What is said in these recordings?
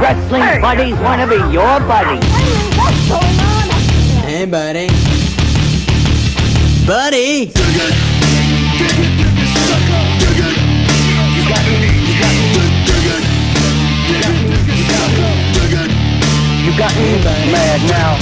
wrestling buddies want to be your buddy. What's going on? Hey, buddy. Buddy! You got me mad now.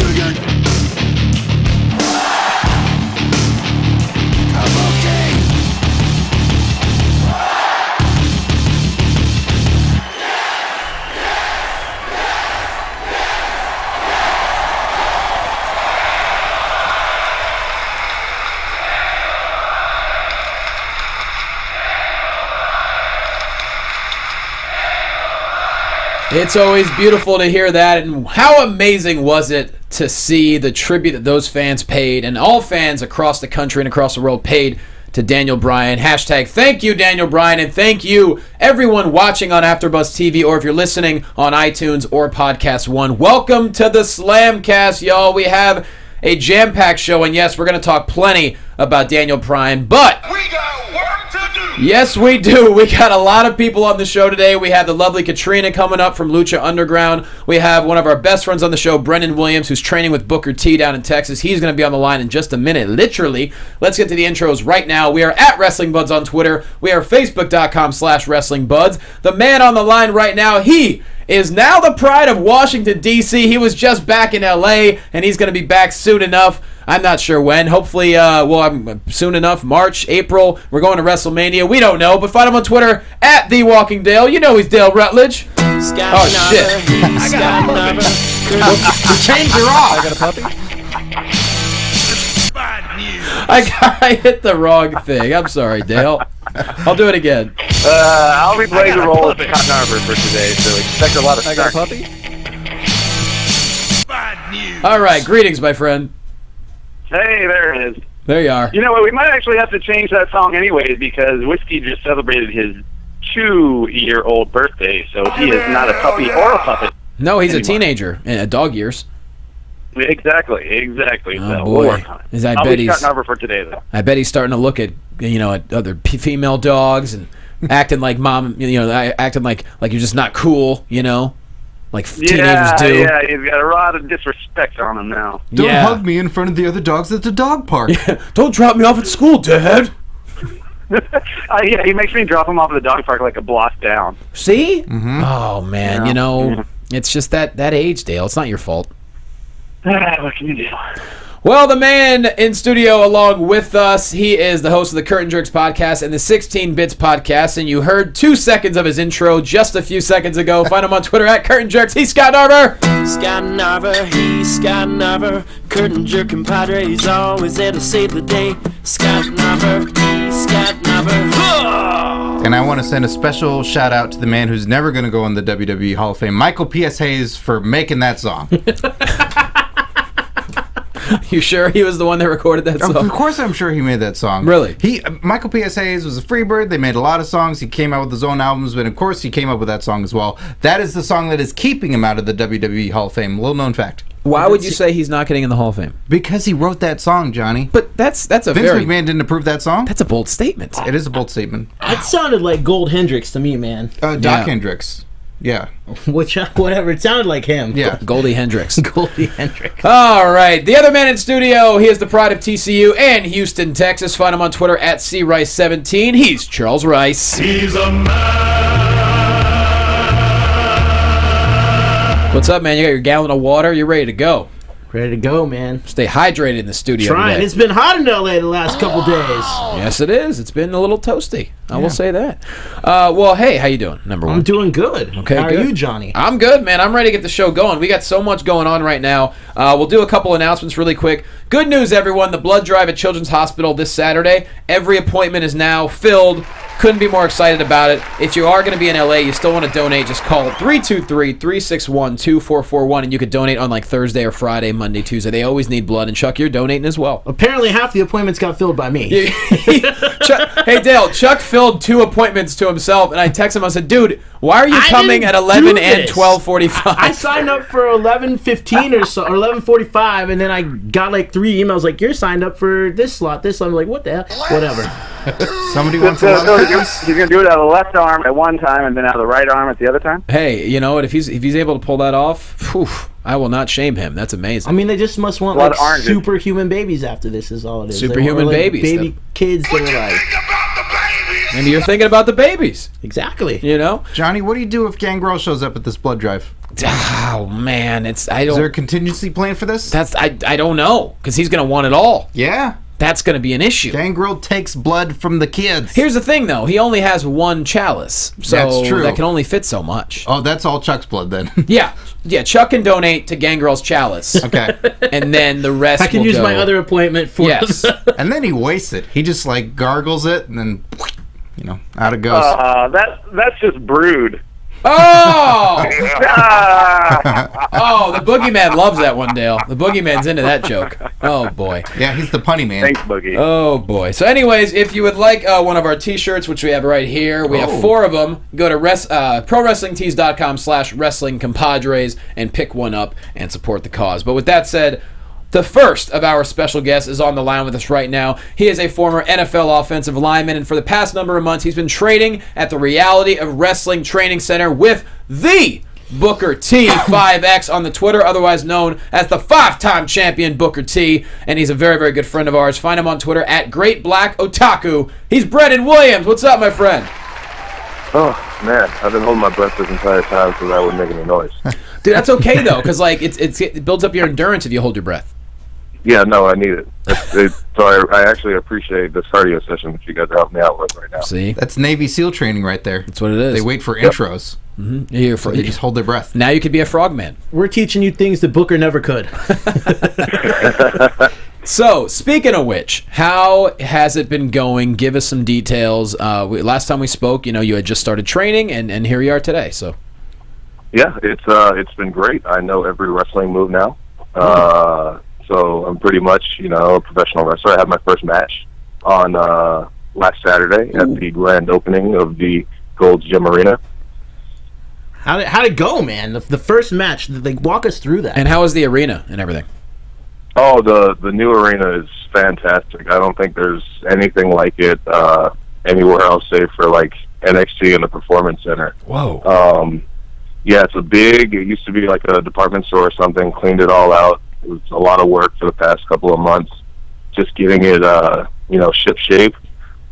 It's always beautiful to hear that, and how amazing was it to see the tribute that those fans paid, and all fans across the country and across the world paid to Daniel Bryan. Hashtag thank you, Daniel Bryan, and thank you, everyone watching on AfterBuzz TV, or if you're listening on iTunes or Podcast One. Welcome to the Slamcast, y'all. We have a jam-packed show, and yes, we're going to talk plenty about Daniel Bryan, but we got work to do. Yes, we do. We got a lot of people on the show today. We have the lovely Catrina coming up from Lucha Underground. We have one of our best friends on the show, Brennan Williams, who's training with Booker T down in Texas. He's going to be on the line in just a minute, literally. Let's get to the intros right now. We are at WrestlingBuds on Twitter. We are Facebook.com/WrestlingBuds. The man on the line right now, he is now the pride of Washington, D.C. He was just back in L.A., and he's going to be back soon enough. I'm not sure when. Hopefully, soon enough. March, April. We're going to WrestleMania. We don't know, but find him on Twitter at TheWalkingDale. You know he's Dale Rutledge. Oh, shit. I got a puppy. The chains are off. I got a puppy. I hit the wrong thing. I'm sorry, Dale. I'll do it again. I'll be playing the role of Cotton Harbor for today, so expect a lot of I got a puppy. All right, greetings, my friend. Hey, there it is. There you are. You know what? We might actually have to change that song anyways because Whiskey just celebrated his 2-year-old birthday, so he is not a puppy or a puppet. No, he's anymore. a teenager in dog years. Exactly. Oh, So boy. we'll work on it. I I'll bet be he's Cotton Harbor for today, though. I bet he's starting to look at at other female dogs and acting like mom. Acting like you're just not cool. Like teenagers do. Yeah, he's got a lot of disrespect on him now. Don't hug me in front of the other dogs at the dog park. Don't drop me off at school, Dad. Yeah, he makes me drop him off at the dog park like a block down. See? Mm-hmm. Oh, man. It's just that age, Dale. It's not your fault. What can you do? Well, the man in studio along with us, he is the host of the Curtain Jerks podcast and the 16 Bits podcast, and you heard 2 seconds of his intro just a few seconds ago. Find him on Twitter at Curtain Jerks. He's Scott Narver. Scott Narver, he's Scott Narver. Curtain Jerk Compadres, always there to save the day. Scott Narver, he's Scott Narver. And I want to send a special shout out to the man who's never going to go in the WWE Hall of Fame, Michael P.S. Hayes, for making that song. You sure he was the one that recorded that song? Of course I'm sure he made that song. Really? Michael P.S. Hayes was a freebird. They made a lot of songs. He came out with his own albums, but of course he came up with that song as well. That is the song that is keeping him out of the WWE Hall of Fame. Little known fact. Why would you say he's not getting in the Hall of Fame? Because he wrote that song, Johnny. But that's a Vince McMahon didn't approve that song? That's a bold statement. It is a bold statement. It sounded like Gold Hendrix to me, man. Doc Hendricks. Yeah. Whatever. It sounded like him. Yeah. Goldie Hendrix. Goldie Hendrix. All right. The other man in studio, he is the pride of TCU and Houston, Texas. Find him on Twitter at crice17. He's Charles Rice. He's a man. What's up, man? You got your gallon of water? You're ready to go. Ready to go, man. Stay hydrated in the studio Trying. today. It's been hot in LA the last couple days. Yes, it is. It's been a little toasty. I will say that. Well, hey, how you doing, number one? I'm doing good. Okay, How good. are you, Johnny? I'm good, man. I'm ready to get the show going. We got so much going on right now. We'll do a couple announcements really quick. Good news, everyone. The blood drive at Children's Hospital this Saturday. Every appointment is now filled. Couldn't be more excited about it. If you are going to be in LA, you still want to donate, just call 323-361-2441, and you could donate on like Thursday or Friday, Monday, Tuesday. They always need blood, and Chuck, you're donating as well. Apparently half the appointments got filled by me. Hey, Dale, Chuck filled 2 appointments to himself, and I texted him, I said, dude, why are you coming at 11 and 12:45? I signed up for 11:15 or so, or 11:45, and then I got like 3 emails like, you're signed up for this slot, this slot. I'm like, what the hell? Whatever. Somebody wants a So lot of he's cookies? going to do it out of the left arm at one time and then out of the right arm at the other time? Hey, you know what? If he's able to pull that off, whew, I will not shame him. That's amazing. I mean, they just must want A lot like of oranges. superhuman babies after this. Is all it is. They Superhuman want, like, babies. baby kids that are like Maybe you're thinking about the babies. exactly. You know? Johnny, what do you do if Gangrel shows up at this blood drive? Oh man, I Is there a don't. contingency plan for this? I don't know because he's gonna want it all. Yeah. That's gonna be an issue. Gangrel takes blood from the kids. Here's the thing, though. He only has one chalice, so That's true. that can only fit so much. Oh, that's all Chuck's blood then. Yeah. Chuck can donate to Gangrel's chalice, Okay. and then the rest. I can will use go. my other appointment for Yes. And then he wastes it. He just like gargles it and then, out it goes. That's just brood. Oh! Ah! Oh, the boogeyman loves that one, Dale. The boogeyman's into that joke. Oh boy. Yeah, he's the punny man. Thanks, Boogie. Oh boy. So, anyways, if you would like one of our T-shirts, which we have right here, we have 4 of them. Go to ProWrestlingTees.com/Wrestling Compadres and pick one up and support the cause. But with that said, the first of our special guests is on the line with us right now. He is a former NFL offensive lineman, and for the past number of months, he's been training at the Reality of Wrestling Training Center with the Booker T 5X on the Twitter, otherwise known as the 5-time champion Booker T, and he's a very, very good friend of ours. Find him on Twitter at Great Black Otaku. He's Brennan Williams. What's up, my friend? Oh, man, I've been holding my breath this entire time so that I wouldn't make any noise. Dude, that's okay, though, because it builds up your endurance if you hold your breath. Yeah, no, I need it. So I actually appreciate this cardio session that you guys are helping me out with right now. See? That's Navy SEAL training right there. That's what it is. They wait for intros. You're So they just hold their breath. Now you could be a frogman. We're teaching you things that Booker never could. So, speaking of which, how has it been going? Give us some details. Last time we spoke, you had just started training, and here you are today. So, Yeah, it's been great. I know every wrestling move now. So I'm pretty much, a professional wrestler. I had my first match on last Saturday at the grand opening of the Gold's Gym Arena. How'd it go, man? The first match. Walk us through that. and how was the arena and everything? Oh, the new arena is fantastic. I don't think there's anything like it anywhere else save for like NXT and the Performance Center. Whoa. Yeah, it's it used to be like a department store or something, cleaned it all out. It was a lot of work for the past couple of months, just getting it, ship shape.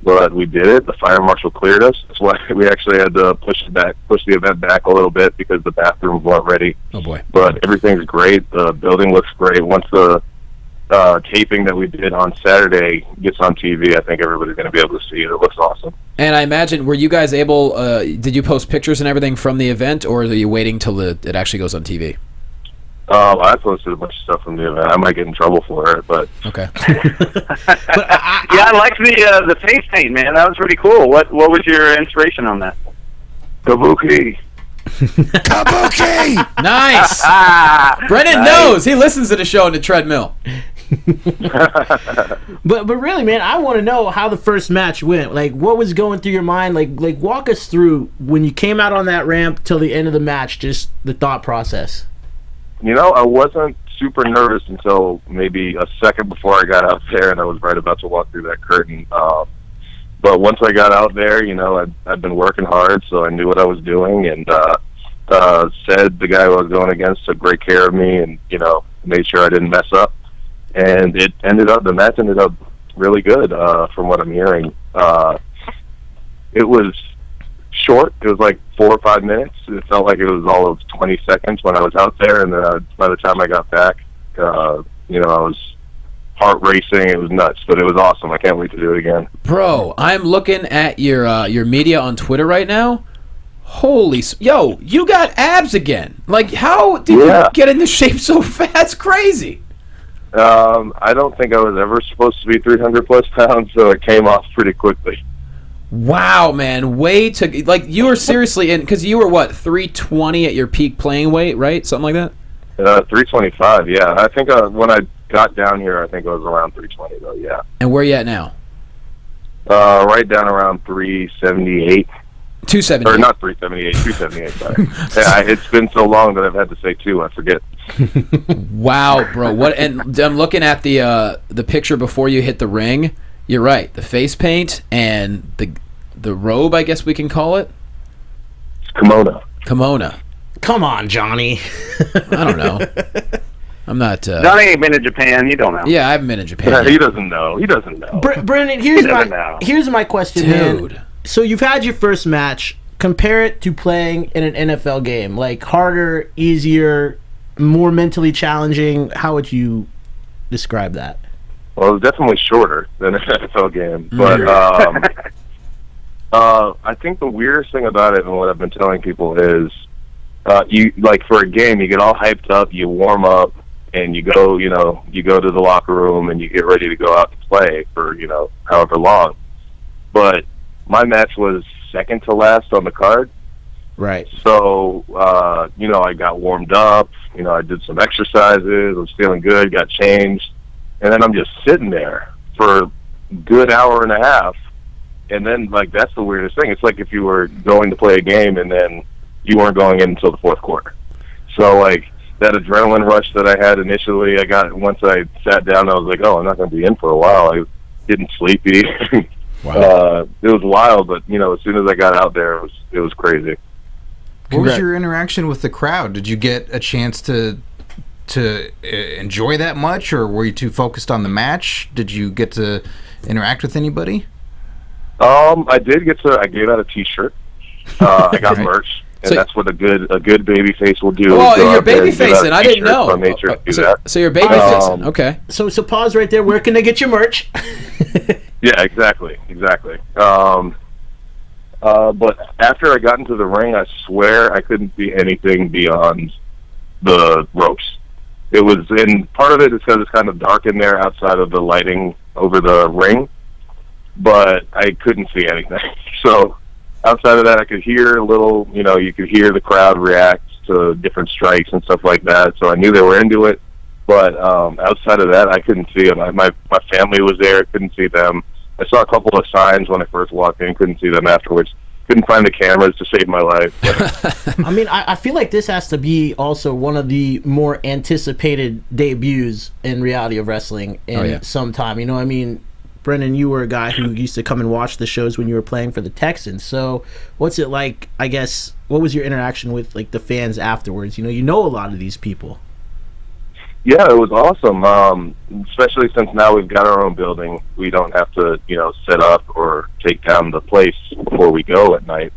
But we did it. The fire marshal cleared us. That's why we actually had to push the event back a little bit because the bathrooms weren't ready. Oh boy. But everything's great. The building looks great. Once the taping that we did on Saturday gets on TV, I think everybody's going to be able to see it. It looks awesome. And I imagine, were you guys able? Did you post pictures and everything from the event, or are you waiting till it actually goes on TV? I posted a bunch of stuff from the event. I might get in trouble for it, but Okay. Yeah, I liked the face paint, man. That was pretty cool. What was your inspiration on that? Kabuki. Nice. Brennan knows. He listens to the show on the treadmill. But really, man, I want to know how the first match went. Like, what was going through your mind? Like walk us through when you came out on that ramp till the end of the match. Just the thought process. I wasn't super nervous until maybe a second before I got out there, and I was right about to walk through that curtain. But once I got out there, I'd been working hard, so I knew what I was doing, and said the guy who I was going against took great care of me and, made sure I didn't mess up. And the match ended up really good, from what I'm hearing. It was short. It was like 4 or 5 minutes. It felt like it was all of 20 seconds when I was out there, and by the time I got back, I was heart racing. It was nuts, but it was awesome. I can't wait to do it again. Bro, I'm looking at your media on Twitter right now. Holy, yo, you got abs again. Like, how did you get into shape so fast? It's crazy. I don't think I was ever supposed to be 300 plus pounds, so it came off pretty quickly. Wow, man, you were seriously in, because you were what, 320 at your peak playing weight, right? Something like that. 325, yeah. I think when I got down here, I think it was around 320 though. Yeah. And where you at now? Right down around 378. 278. Or not 378, 278. Sorry. Yeah, it's been so long that I've had to say 2. I forget. Wow, bro. What? And I'm looking at the picture before you hit the ring. You're right. The face paint and the robe, I guess we can call it. It's kimono. Kimono. Come on, Johnny. I don't know. I'm not. Johnny ain't been to Japan. You don't know. Yeah, I haven't been in Japan. He doesn't know. He doesn't know. Brennan, here's my question, Dude. man. So you've had your first match. Compare it to playing in an NFL game. Like, harder, easier, more mentally challenging. How would you describe that? Well, it was definitely shorter than an NFL game, but I think the weirdest thing about it, and what I've been telling people, is you like for a game, you get all hyped up, you warm up, and you go to the locker room and you get ready to go out and play for however long. But my match was second to last on the card. Right. So, I got warmed up, I did some exercises, I was feeling good, got changed, and then I'm just sitting there for a good hour and a half, and then, that's the weirdest thing. It's like if you were going to play a game and then you weren't going in until the fourth quarter. So, that adrenaline rush that I had initially, once I sat down, I was like, oh, I'm not going to be in for a while. I was getting sleepy. Wow. It was wild, but as soon as I got out there, it was crazy. What was your interaction with the crowd? Did you get a chance to enjoy that much, or were you too focused on the match? Did you get to interact with anybody? I did get to. I gave out a T-shirt. I got merch, and So- that's what a good baby face will do. Oh, Go you're out there and baby give out a facing. I didn't T-shirt, know. So I made sure to do that. So you're baby facing. Okay. So pause right there. Where can they get your merch? Yeah, exactly. But after I got into the ring, I swear I couldn't see anything beyond the ropes. It was, and part of it is because it's kind of dark in there outside of the lighting over the ring, but I couldn't see anything. So outside of that, I could hear a little, you could hear the crowd react to different strikes and stuff like that. So I knew they were into it, but outside of that, I couldn't see them. My family was there, couldn't see them. I saw a couple of signs when I first walked in, couldn't see them afterwards. Couldn't find the cameras to save my life. I mean, I feel like this has to be also one of the more anticipated debuts in reality of wrestling in some time. I mean, Brennan, you were a guy who used to come and watch the shows when you were playing for the Texans. So what's it like, I guess, what was your interaction with, the fans afterwards? You know a lot of these people. Yeah, it was awesome, especially since now we've got our own building. We don't have to, set up or take down the place before we go at night.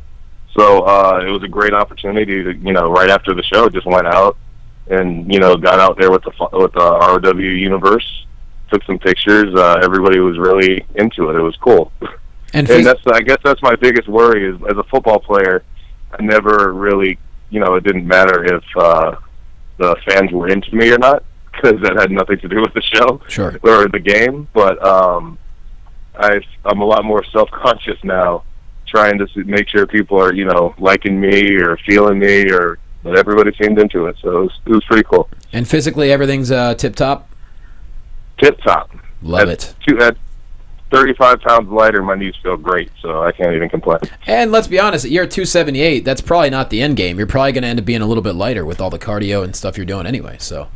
So it was a great opportunity to, right after the show, just went out and, got out there with the ROW universe, took some pictures. Everybody was really into it. It was cool. And I guess that's my biggest worry is, as a football player, I never really, it didn't matter if the fans were into me or not, because that had nothing to do with the show or the game. But I'm a lot more self-conscious now, trying to make sure people are, liking me or feeling me, but everybody seemed into it, so it was pretty cool. And physically, everything's tip-top? Tip-top. Love it. At 35 pounds lighter, my knees feel great, so I can't even complain. And let's be honest, you're at 278. That's probably not the end game. You're probably going to end up being a little bit lighter with all the cardio and stuff you're doing anyway. So,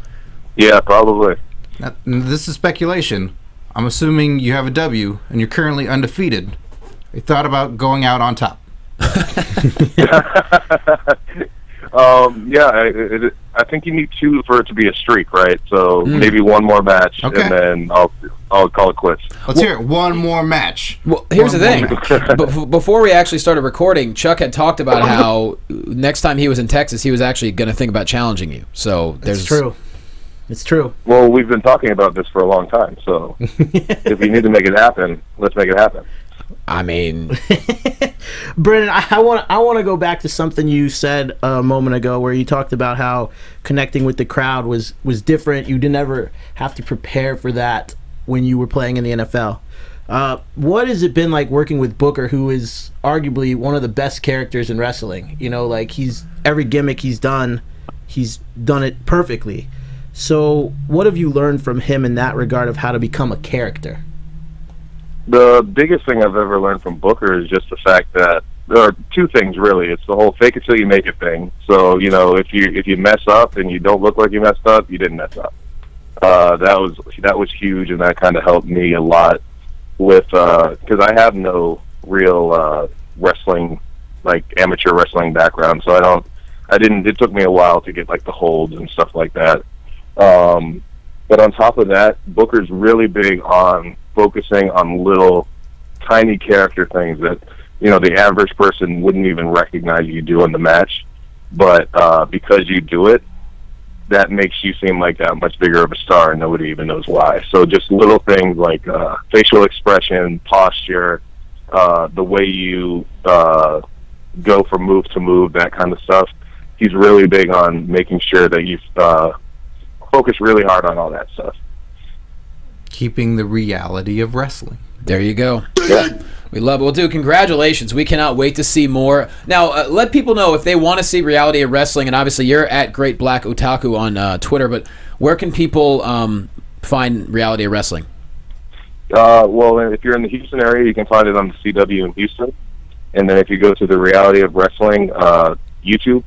yeah, probably. Now, this is speculation. I'm assuming you have a W and you're currently undefeated. You thought about going out on top? I think you need 2 for it to be a streak, right? So maybe one more match, and then I'll call it quits. Let's hear it. One more match. Well, here's the thing. Before we actually started recording, Chuck had talked about how next time he was in Texas, he was actually going to think about challenging you. So It's true. It's true. Well, we've been talking about this for a long time, so if we need to make it happen, let's make it happen. I mean, Brennan, I want to go back to something you said a moment ago, where you talked about how connecting with the crowd was different. You didn't ever have to prepare for that when you were playing in the NFL. What has it been like working with Booker, who is arguably one of the best characters in wrestling? He's every gimmick he's done it perfectly. So what have you learned from him in that regard of how to become a character? The biggest thing I've ever learned from Booker is just the fact that there are 2 things, really. It's the whole fake it till you make it thing. So, if you mess up and you don't look like you messed up, you didn't mess up. That was huge, and that kind of helped me a lot with because I have no real wrestling, like amateur wrestling background, so I didn't. It took me a while to get like the holds and stuff like that. But on top of that, Booker's really big on focusing on little tiny character things that, you know, the average person wouldn't even recognize you do in the match, but because you do it, that makes you seem like that much bigger of a star, and nobody even knows why. So just little things like facial expression, posture, the way you go from move to move, that kind of stuff. He's really big on making sure that you focus really hard on all that stuff. Keeping the reality of wrestling. There you go. Yeah. We love it. Well, dude, congratulations. We cannot wait to see more. Now, let people know if they want to see reality of wrestling, and obviously you're at Great Black Otaku on Twitter, but where can people find reality of wrestling? Well, if you're in the Houston area, you can find it on the CW in Houston. And then if you go to the Reality of Wrestling YouTube,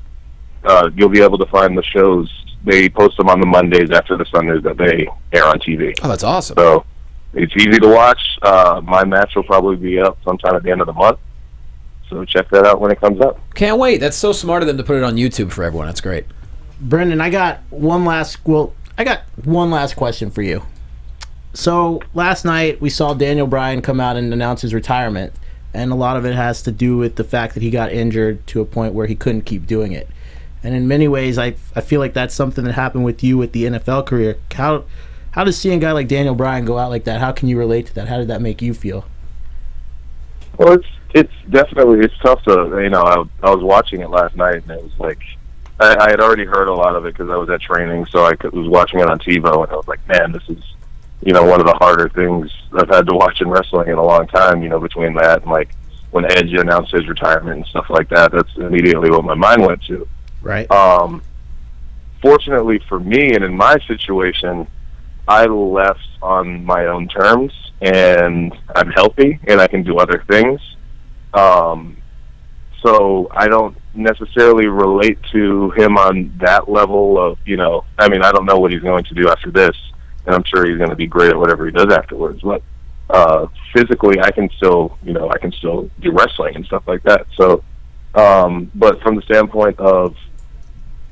you'll be able to find the shows. They post them on the Mondays after the Sundays that they air on TV. Oh, that's awesome. So it's easy to watch. My match will probably be up sometime at the end of the month. So check that out when it comes up. Can't wait. That's so smart of them to put it on YouTube for everyone. That's great. Brendan, I got one last question for you. So last night we saw Daniel Bryan come out and announce his retirement, and a lot of it has to do with the fact that he got injured to a point where he couldn't keep doing it. And in many ways, I feel like that's something that happened with you with the NFL career. How does seeing a guy like Daniel Bryan go out like that, how can you relate to that? How did that make you feel? Well, it's definitely, it's tough to, you know, I was watching it last night, and it was like, I had already heard a lot of it because I was at training, so I was watching it on TiVo, and I was like, man, this is, you know, one of the harder things I've had to watch in wrestling in a long time, you know, between that and, like, when Edge announced his retirement and stuff like that, that's immediately what my mind went to. Right. Fortunately for me, and in my situation, I left on my own terms, and I'm healthy, and I can do other things. So I don't necessarily relate to him on that level of, you know, I mean, I don't know what he's going to do after this, and I'm sure he's going to be great at whatever he does afterwards. But physically, I can still, you know, I can still do wrestling and stuff like that. So, but from the standpoint of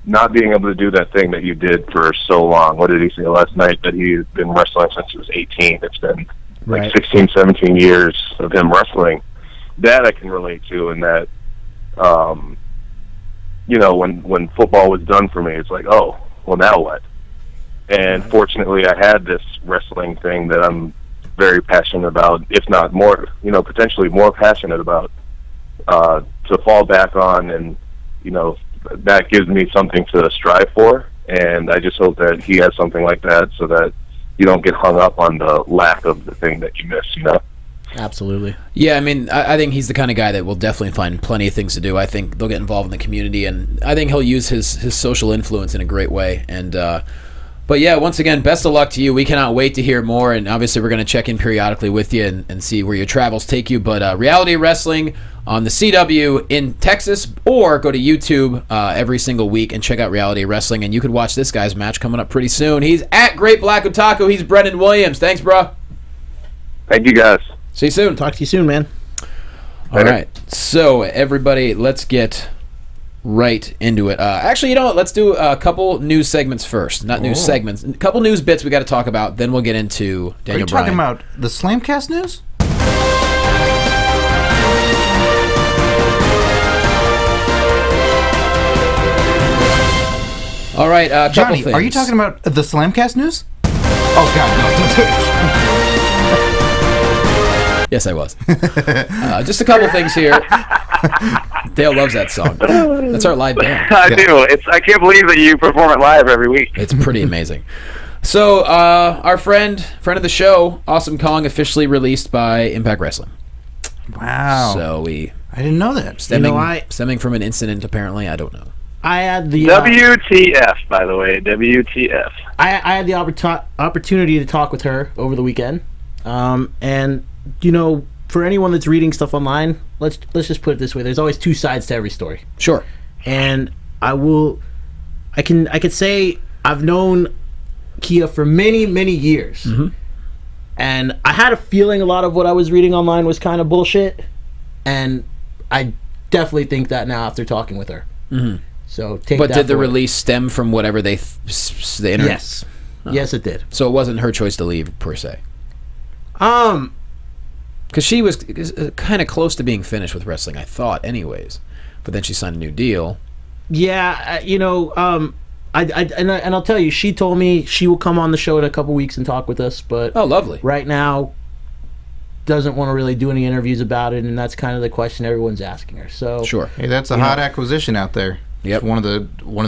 not being able to do that thing that you did for so long. What did he say last night? That he's been wrestling since he was 18. It's been like 16, 17 years of him wrestling. That I can relate to, and that, you know, when football was done for me, it's like, oh, well, now what? And fortunately, I had this wrestling thing that I'm very passionate about, if not more, you know, potentially more passionate about, to fall back on, and, you know, that gives me something to strive for, and I just hope that he has something like that so that you don't get hung up on the lack of the thing that you miss, you know? Absolutely. Yeah, I mean, I think he's the kind of guy that will definitely find plenty of things to do. I think they'll get involved in the community, and I think he'll use his social influence in a great way. And but yeah, once again, best of luck to you. We cannot wait to hear more, and obviously we're going to check in periodically with you and see where your travels take you. But Reality Wrestling on the CW in Texas, or go to YouTube every single week and check out Reality Wrestling, and you could watch this guy's match coming up pretty soon. He's at Great Black Otaku. He's Brennan Williams. Thanks, bro. Thank you, guys. See you soon. Talk to you soon, man. All right. So, everybody, let's get right into it. Actually, you know what? Let's do a couple news segments first. Not news segments. A couple news bits we got to talk about. Then we'll get into Daniel Bryan. Are you talking about the Slamcast news? All right, couple Johnny, things. are you talking about the Slamcast news? Oh, God, no. Don't do it. Yes, I was. Just a couple things here. Dale loves that song. That's our live band. I do. I can't believe that you perform it live every week. It's pretty amazing. So, our friend of the show, Awesome Kong, officially released by Impact Wrestling. Wow. So I didn't know that. Stemming from an incident, apparently. I don't know. I had the WTF, by the way, WTF. I had the opportunity to talk with her over the weekend, and you know, for anyone that's reading stuff online, let's just put it this way: there's always two sides to every story. Sure. And I could say I've known Kia for many years, And I had a feeling a lot of what I was reading online was kind of bullshit, and I definitely think that now after talking with her. Mm-hmm. So take But that did the for it. release stem from whatever they Yes. Yes, it did. So it wasn't her choice to leave per se. Because she was kind of close to being finished with wrestling, I thought, anyways. But then she signed a new deal. Yeah, and I'll tell you, she told me she will come on the show in a couple weeks and talk with us. But oh, lovely. Right now, doesn't want to really do any interviews about it, and that's kind of the question everyone's asking her. So sure, hey, that's a hot acquisition out there. Yep, one of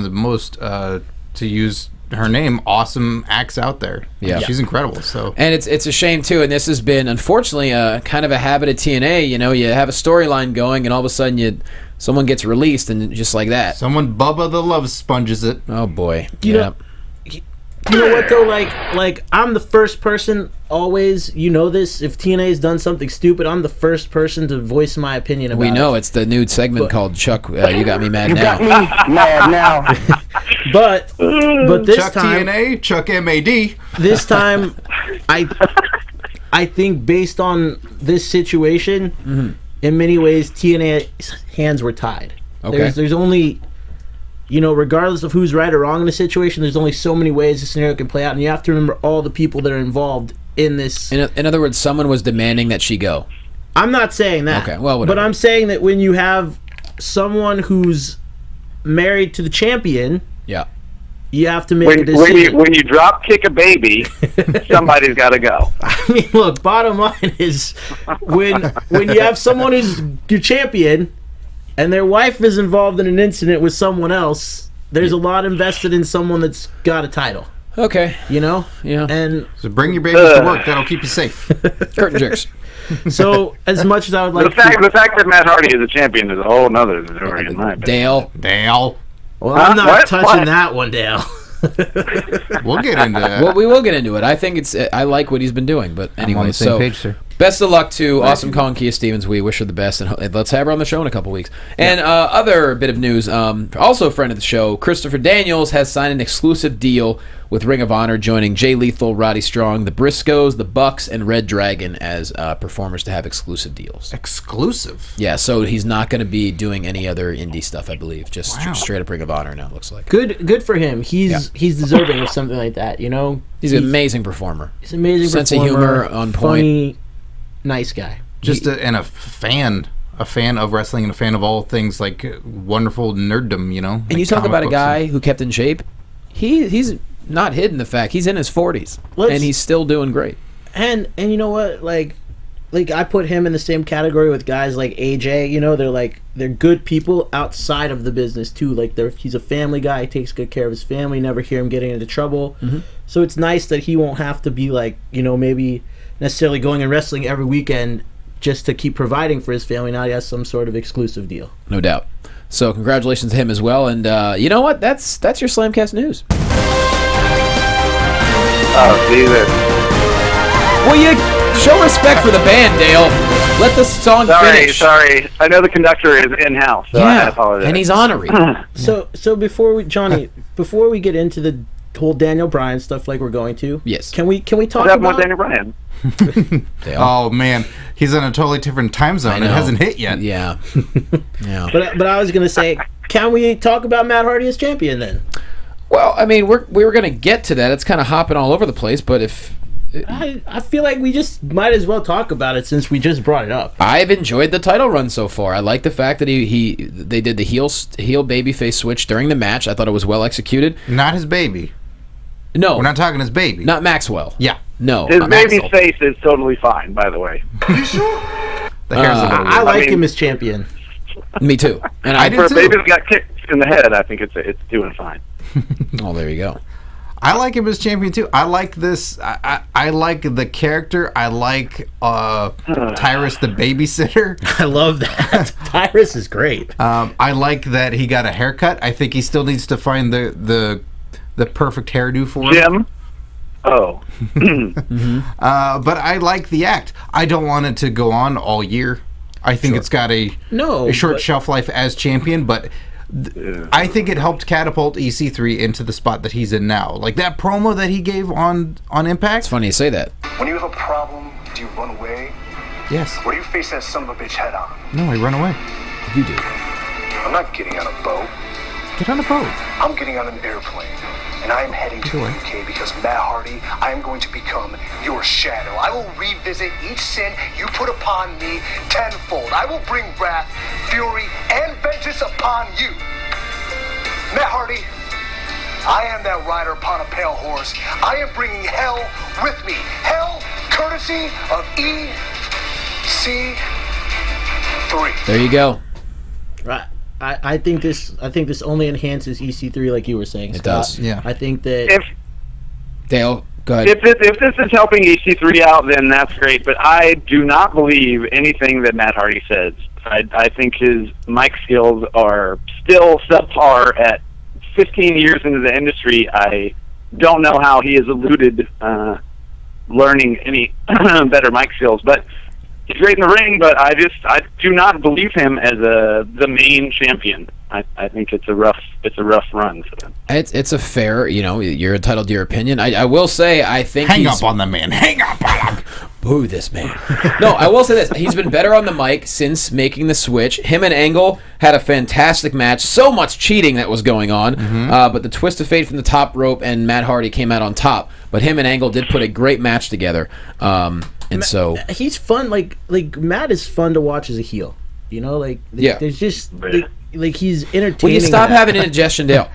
the most to use her name, awesome acts out there. Yeah, she's incredible. So, and it's a shame too. And this has been unfortunately kind of a habit of TNA. You know, you have a storyline going, and all of a sudden someone gets released, and just like that, someone Bubba the Love Sponges it. Oh boy, you know what though? Like I'm the first person always. You know this. If TNA's done something stupid, I'm the first person to voice my opinion about it. We know it's the new segment called Chuck. You got me mad you now. got me mad now. But this Chuck time, TNA, Chuck MAD. This time, I think based on this situation, in many ways, TNA's hands were tied. Okay. There's only, regardless of who's right or wrong in the situation, there's only so many ways the scenario can play out, and you have to remember all the people that are involved in this. In other words, someone was demanding that she go. I'm not saying that. Okay, well, whatever. But I'm saying that when you have someone who's married to the champion, yeah, you have to make a decision. When you drop kick a baby, somebody's got to go. I mean, look, bottom line is when you have someone who's your champion and their wife is involved in an incident with someone else, there's a lot invested in someone that's got a title. Okay. Yeah. And so bring your babies to work. That'll keep you safe. Curtain jerks. So, as much as I would like the fact that Matt Hardy is a champion is a whole nother story in my opinion. Dale. Well, I'm not touching that one, Dale. We'll get into that. Well, we will get into it. I think I like what he's been doing. But anyway, I'm on the same page, sir. Best of luck to Awesome Kong Kia Stevens. We wish her the best, and let's have her on the show in a couple weeks. And other bit of news, also a friend of the show, Christopher Daniels has signed an exclusive deal with Ring of Honor, joining Jay Lethal, Roddy Strong, the Briscoes, the Bucks, and Red Dragon as performers to have exclusive deals. Exclusive? Yeah, so he's not going to be doing any other indie stuff, I believe. Just straight up Ring of Honor now, it looks like. Good for him. He's deserving of something like that, He's an amazing performer. He's an amazing Sense performer. of humor on point. Funny, nice guy. Just a fan of wrestling and a fan of all things like wonderful nerddom, And like you talk about a comic guy who kept in shape. He's not hidden the fact he's in his 40s and he's still doing great. And you know what, like I put him in the same category with guys like AJ. They're good people outside of the business too. He's a family guy. He takes good care of his family. Never hear him getting into trouble. So it's nice that he won't have to be maybe necessarily going and wrestling every weekend just to keep providing for his family. Now he has some sort of exclusive deal. No doubt. So congratulations to him as well. And you know what? That's your Slamcast news. Oh, see this. Well, you show respect for the band, Dale. Let the song finish. Sorry. I know the conductor is in-house, so I apologize. And he's honorary. So before we get into the whole Daniel Bryan stuff like we're going to, yes, can we talk about Daniel Bryan? Oh man, he's in a totally different time zone. It hasn't hit yet. Yeah. But I was gonna say, can we talk about Matt Hardy as champion then? Well, I mean, we were gonna get to that. It's kind of hopping all over the place, but if I feel like we just might as well talk about it since we just brought it up. I've enjoyed the title run so far. I like the fact that they did the heel babyface switch during the match. I thought it was well executed. Not his baby. No, we're not talking his baby. Not Maxwell. Yeah. No, his baby's face is totally fine, by the way. You sure? The hair's a little I like him as champion. Me too. And I for a baby that got kicked in the head, I think it's doing fine. Oh, there you go. I like him as champion too. I like this. I like the character. I like Tyrus the babysitter. I love that. Tyrus is great. I like that he got a haircut. I think he still needs to find the perfect hairdo for him. Jim. Oh. But I like the act. I don't want it to go on all year. I think it's got a short shelf life as champion, but I think it helped catapult EC3 into the spot that he's in now. Like that promo that he gave on Impact. It's funny you say that. When you have a problem problem, do you run away? Yes. Or do you face that son of a bitch head on? No, I run away. You do. I'm not getting on a boat. Get on a boat. I'm getting on an airplane. And I am heading to the UK because, Matt Hardy, I am going to become your shadow. I will revisit each sin you put upon me tenfold. I will bring wrath, fury, and vengeance upon you. Matt Hardy, I am that rider upon a pale horse. I am bringing hell with me. Hell, courtesy of EC3. There you go. Right. I think this only enhances EC3, like you were saying, It Scott. does. Yeah. I think that Dale, go ahead. If this is helping EC3 out, then that's great. But I do not believe anything that Matt Hardy says. I think his mic skills are still subpar at 15 years into the industry. I don't know how he has eluded learning any better mic skills. But he's great in the ring. But I do not believe him as the main champion. I think it's a rough run for them. It's a fair, you're entitled to your opinion. I will say, I think Hang up on the man. Hang up on him. Boo this man. No, I will say this. He's been better on the mic since making the switch. Him and Angle had a fantastic match. So much cheating that was going on. But the twist of fate from the top rope and Matt Hardy came out on top. But him and Angle did put a great match together. So he's fun. Like Matt is fun to watch as a heel. There's just like he's entertaining. Will you stop having indigestion, Dale?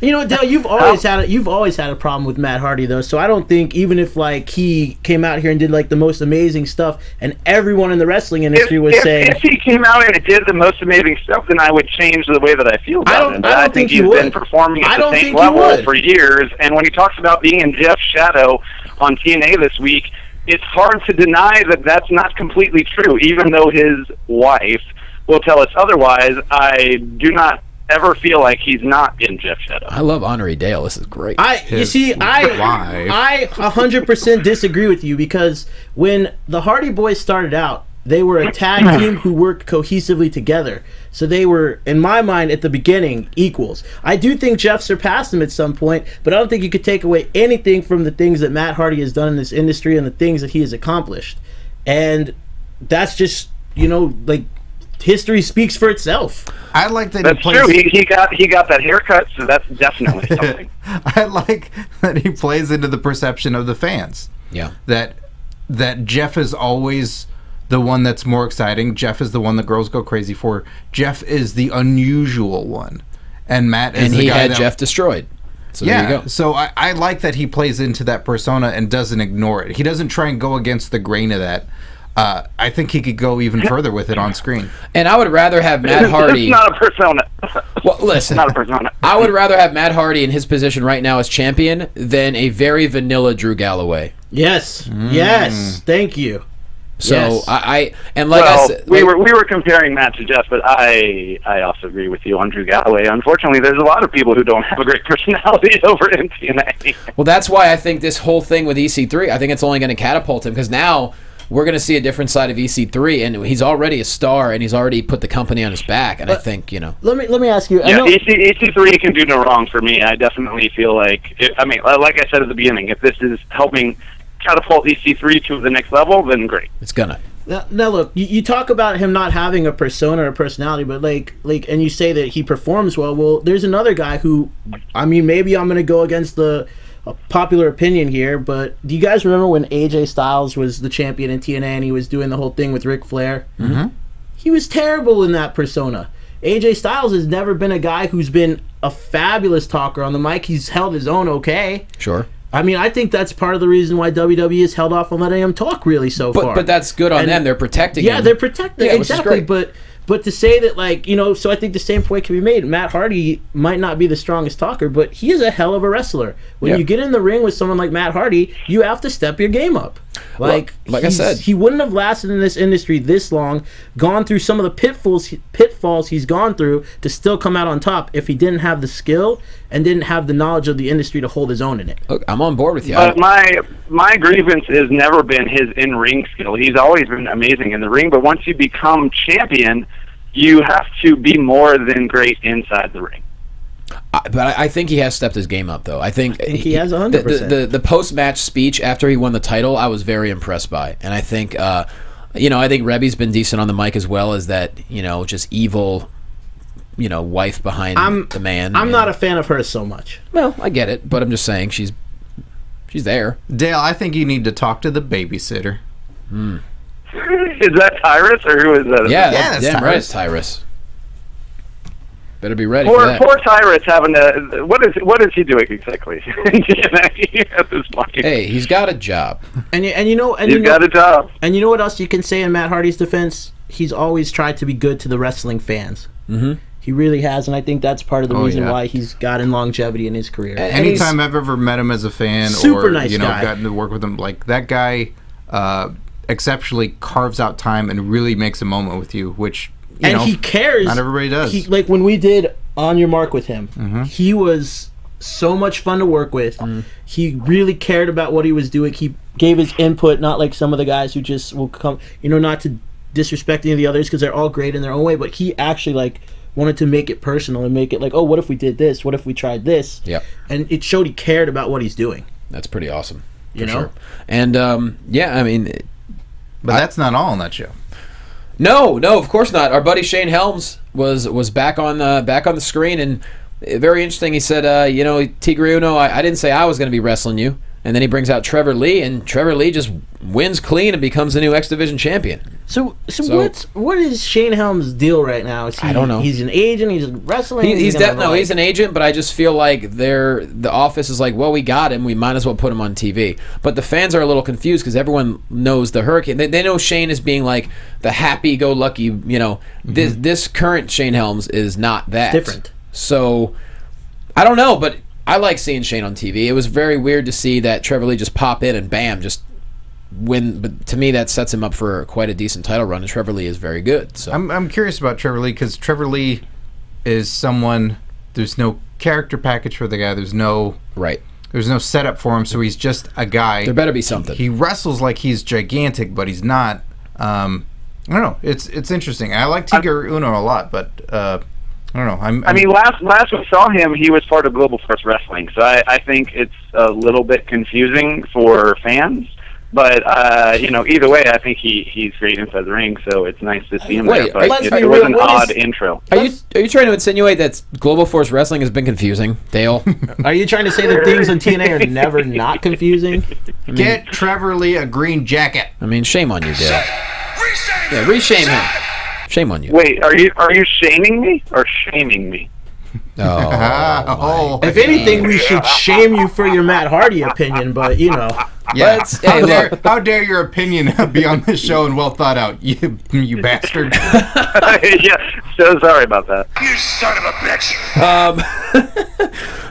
You know, Dale, you've always had a problem with Matt Hardy though. So I don't think even if like he came out here and did like the most amazing stuff, and everyone in the wrestling industry was saying if he came out and did the most amazing stuff, then I would change the way that I feel about him. But I think he's been performing at the same level for years. And when he talks about being in Jeff's shadow on TNA this week, it's hard to deny that that's not completely true, even though his wife will tell us otherwise. I do not ever feel like he's not in Jeff's shadow. I love Honorary Dale. This is great. I 100% disagree with you, because when the Hardy Boys started out, they were a tag team who worked cohesively together. So they were, in my mind, at the beginning, equals. I do think Jeff surpassed them at some point, but I don't think you could take away anything from the things that Matt Hardy has done in this industry and the things that he has accomplished. And that's just, history speaks for itself. I like that. That's true. He got that haircut, so that's definitely something. I like that he plays into the perception of the fans. Yeah. That Jeff is always the one that's more exciting. Jeff is the one that girls go crazy for. Jeff is the unusual one, and Matt is the guy had Jeff destroyed. So there you go. So I like that he plays into that persona and doesn't ignore it. He doesn't try and go against the grain of that. I think he could go even further with it on screen. And I would rather have Matt Hardy. It's not a persona. Well, listen. It's not a persona. I would rather have Matt Hardy in his position right now as champion than a very vanilla Drew Galloway. Yes. Yes. Thank you. So yes. I said, we were comparing Matt to Jeff, but I also agree with you on Drew Galloway. Unfortunately, there's a lot of people who don't have a great personality over in TNA. Well, that's why I think this whole thing with EC3, I think it's only going to catapult him, because now we're going to see a different side of EC3, and he's already a star, and he's already put the company on his back. And I think Let me ask you. Yeah, EC3 can do no wrong for me. I definitely feel like like I said at the beginning, if this is helping catapult EC3 to the next level, then great. It's gonna. Now look, you talk about him not having a persona or personality, but and you say that he performs well. Well, there's another guy who, maybe I'm going to go against the popular opinion here, but do you guys remember when AJ Styles was the champion in TNA and he was doing the whole thing with Ric Flair? Mm-hmm. He was terrible in that persona. AJ Styles has never been a guy who's been a fabulous talker on the mic. He's held his own okay. Sure. I think that's part of the reason why WWE has held off on letting him talk really so far. But that's good on them. They're protecting him. Yeah, they're protecting him. Exactly. But to say that, so I think the same point can be made. Matt Hardy might not be the strongest talker, but he is a hell of a wrestler. When you get in the ring with someone like Matt Hardy, you have to step your game up. Like I said, he wouldn't have lasted in this industry this long, gone through some of the pitfalls he's gone through to still come out on top if he didn't have the skill and didn't have the knowledge of the industry to hold his own in it. Look, I'm on board with you. But my grievance has never been his in-ring skill. He's always been amazing in the ring, but once you become champion, you have to be more than great inside the ring. But I think he has stepped his game up, though. I think he has 100%. The post-match speech after he won the title, I was very impressed by. And I think, I think Rebby's been decent on the mic as well as that, just evil, wife behind the man. I'm not a fan of hers so much. Well, I get it, but I'm just saying she's there. Dale, I think you need to talk to the babysitter. Is that Tyrus or who is that? Yeah, that's Tyrus. Right, it's Tyrus. Better be ready Poor, for that. poor Tyrus having to. What is he doing exactly at this point? Hey, he's got a job, he's got a job. And you know what else you can say in Matt Hardy's defense? He's always tried to be good to the wrestling fans. Mm-hmm. He really has, and I think that's part of the reason why he's gotten longevity in his career. Anytime I've ever met him as a fan, super nice guy. gotten to work with him, like that guy, exceptionally carves out time and really makes a moment with you, which. He cares. Not everybody does. Like when we did On Your Mark with him, he was so much fun to work with. He really cared about what he was doing. He gave his input, not like some of the guys who just will come, not to disrespect any of the others because they're all great in their own way, but he actually wanted to make it personal and make it like, oh, what if we did this? What if we tried this? Yeah. And it showed he cared about what he's doing. That's pretty awesome. For sure. And, but that's not all on that show. No, of course not. Our buddy Shane Helms was back on the screen, and very interesting. He said, Tigre Uno, I didn't say I was going to be wrestling you. And then he brings out Trevor Lee, and Trevor Lee just wins clean and becomes the new X Division champion. So what is Shane Helms' deal right now? I don't know. He's an agent. He's wrestling. He's an agent, but I just feel like the office is like, well, we got him. We might as well put him on TV. But the fans are a little confused because everyone knows the Hurricane. They know Shane as being like the happy-go-lucky. This current Shane Helms is not that. It's different. So I don't know, but I like seeing Shane on TV. It was very weird to see that Trevor Lee just pop in and bam, just win. But to me, that sets him up for quite a decent title run, and Trevor Lee is very good. So I'm curious about Trevor Lee because Trevor Lee is someone. There's no character package for the guy. There's no setup for him. So he's just a guy. There better be something. He wrestles like he's gigantic, but he's not. I don't know. It's interesting. I like Tigre Uno a lot, but. I don't know. Last we saw him, he was part of Global Force Wrestling, so I think it's a little bit confusing for fans. But either way, I think he's great inside the ring, so it's nice to see him there. But it was an odd intro. Are you trying to insinuate that Global Force Wrestling has been confusing, Dale? Are you trying to say that things on TNA are never not confusing? Get Trevor Lee a green jacket. Shame on you, Dale. Yeah, re-shame him. Shame on you. Wait, are you shaming me or shaming me? Oh. If anything, we should shame you for your Matt Hardy opinion, but Yeah. How dare your opinion be on this show and well thought out, you bastard. Yeah, so sorry about that. You son of a bitch.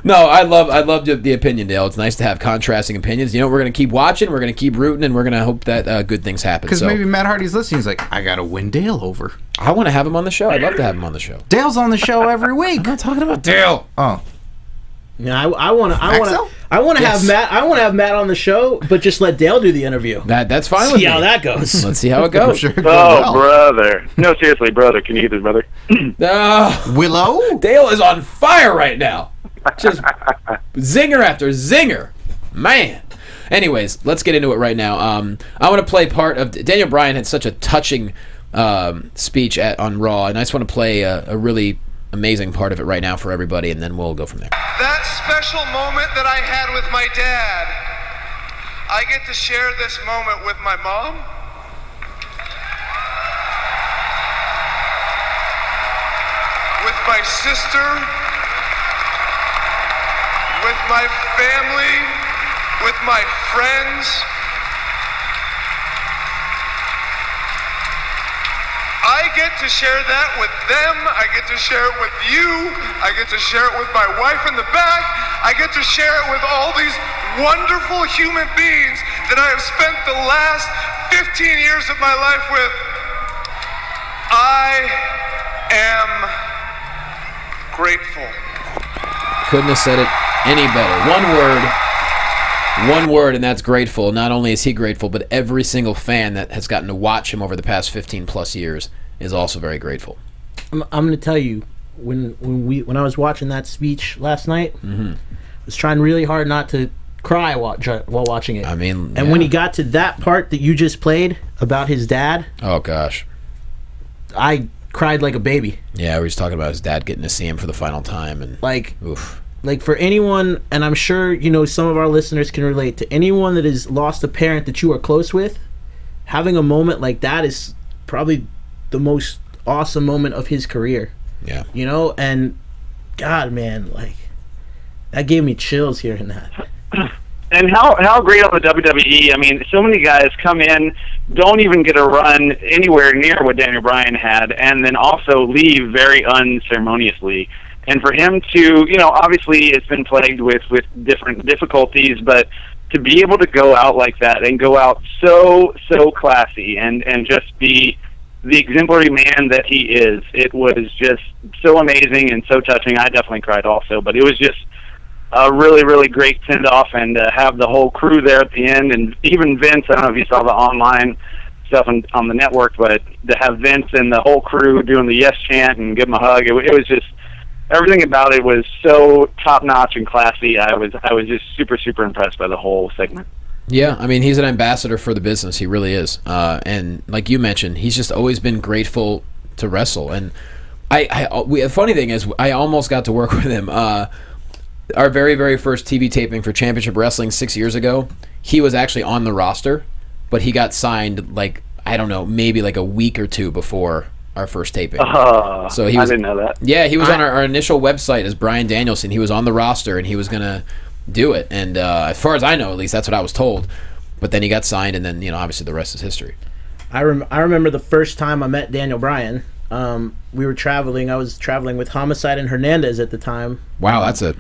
No, I love the opinion, Dale. It's nice to have contrasting opinions. We're going to keep watching, we're going to keep rooting, and we're going to hope that good things happen. Because maybe Matt Hardy's listening. He's like, I got to win Dale over. I want to have him on the show. I'd love to have him on the show. Dale's on the show every week. I'm not talking about Dale. Oh. Yeah, I want to have Matt. I want to have Matt on the show, but just let Dale do the interview. That's fine with me. See how that goes. Let's see how it goes. Brother. No, seriously, brother. Can you get this, brother? Willow? Dale is on fire right now. Just zinger after zinger. Man. Anyways, let's get into it right now. I want to play part of... Daniel Bryan had such a touching speech on Raw, and I just want to play a really amazing part of it right now for everybody, and then we'll go from there. That special moment that I had with my dad, I get to share this moment with my mom. With my sister, with my family, with my friends. I get to share that with them. I get to share it with you. I get to share it with my wife in the back. I get to share it with all these wonderful human beings that I have spent the last 15 years of my life with. I am grateful. Couldn't have said it any better. One word, and that's grateful. Not only is he grateful, but every single fan that has gotten to watch him over the past 15 plus years is also very grateful. I'm going to tell you, when I was watching that speech last night, I was trying really hard not to cry while watching it. I mean, and when he got to that part that you just played about his dad, oh gosh, I cried like a baby. Yeah, we was talking about his dad getting to see him for the final time, and oof. Like for anyone, and I'm sure you know some of our listeners can relate to anyone that has lost a parent that you are close with. Having a moment like that is probably the most awesome moment of his career. Yeah, you know, and God, man, like that gave me chills hearing that. And how great on the WWE. I mean, so many guys come in, don't even get a run anywhere near what Daniel Bryan had, and then also leave very unceremoniously. And for him to, you know, obviously it's been plagued with different difficulties, but to be able to go out like that and go out so classy and just be the exemplary man that he is, it was just so amazing and so touching. I definitely cried also, but it was just a really great send-off, and have the whole crew there at the end, and even Vince. I don't know if you saw the online stuff on the network, but to have Vince and the whole crew doing the yes chant and give him a hug, it was just, everything about it was so top-notch and classy. I was just super impressed by the whole segment. Yeah, I mean, he's an ambassador for the business. He really is. And like you mentioned, he's just always been grateful to wrestle. And the funny thing is, I almost got to work with him. Our very first TV taping for Championship Wrestling 6 years ago, he was actually on the roster, but he got signed, like, I don't know, maybe like a week or two before our first taping. So he was, I didn't know that. Yeah, he was on our initial website as Brian Danielson. He was on the roster, and he was going to do it. And as far as I know, at least, that's what I was told. But then he got signed, and then, you know, obviously the rest is history. I remember the first time I met Daniel Bryan. We were traveling. I was traveling with Homicide and Hernandez at the time. Wow, that's a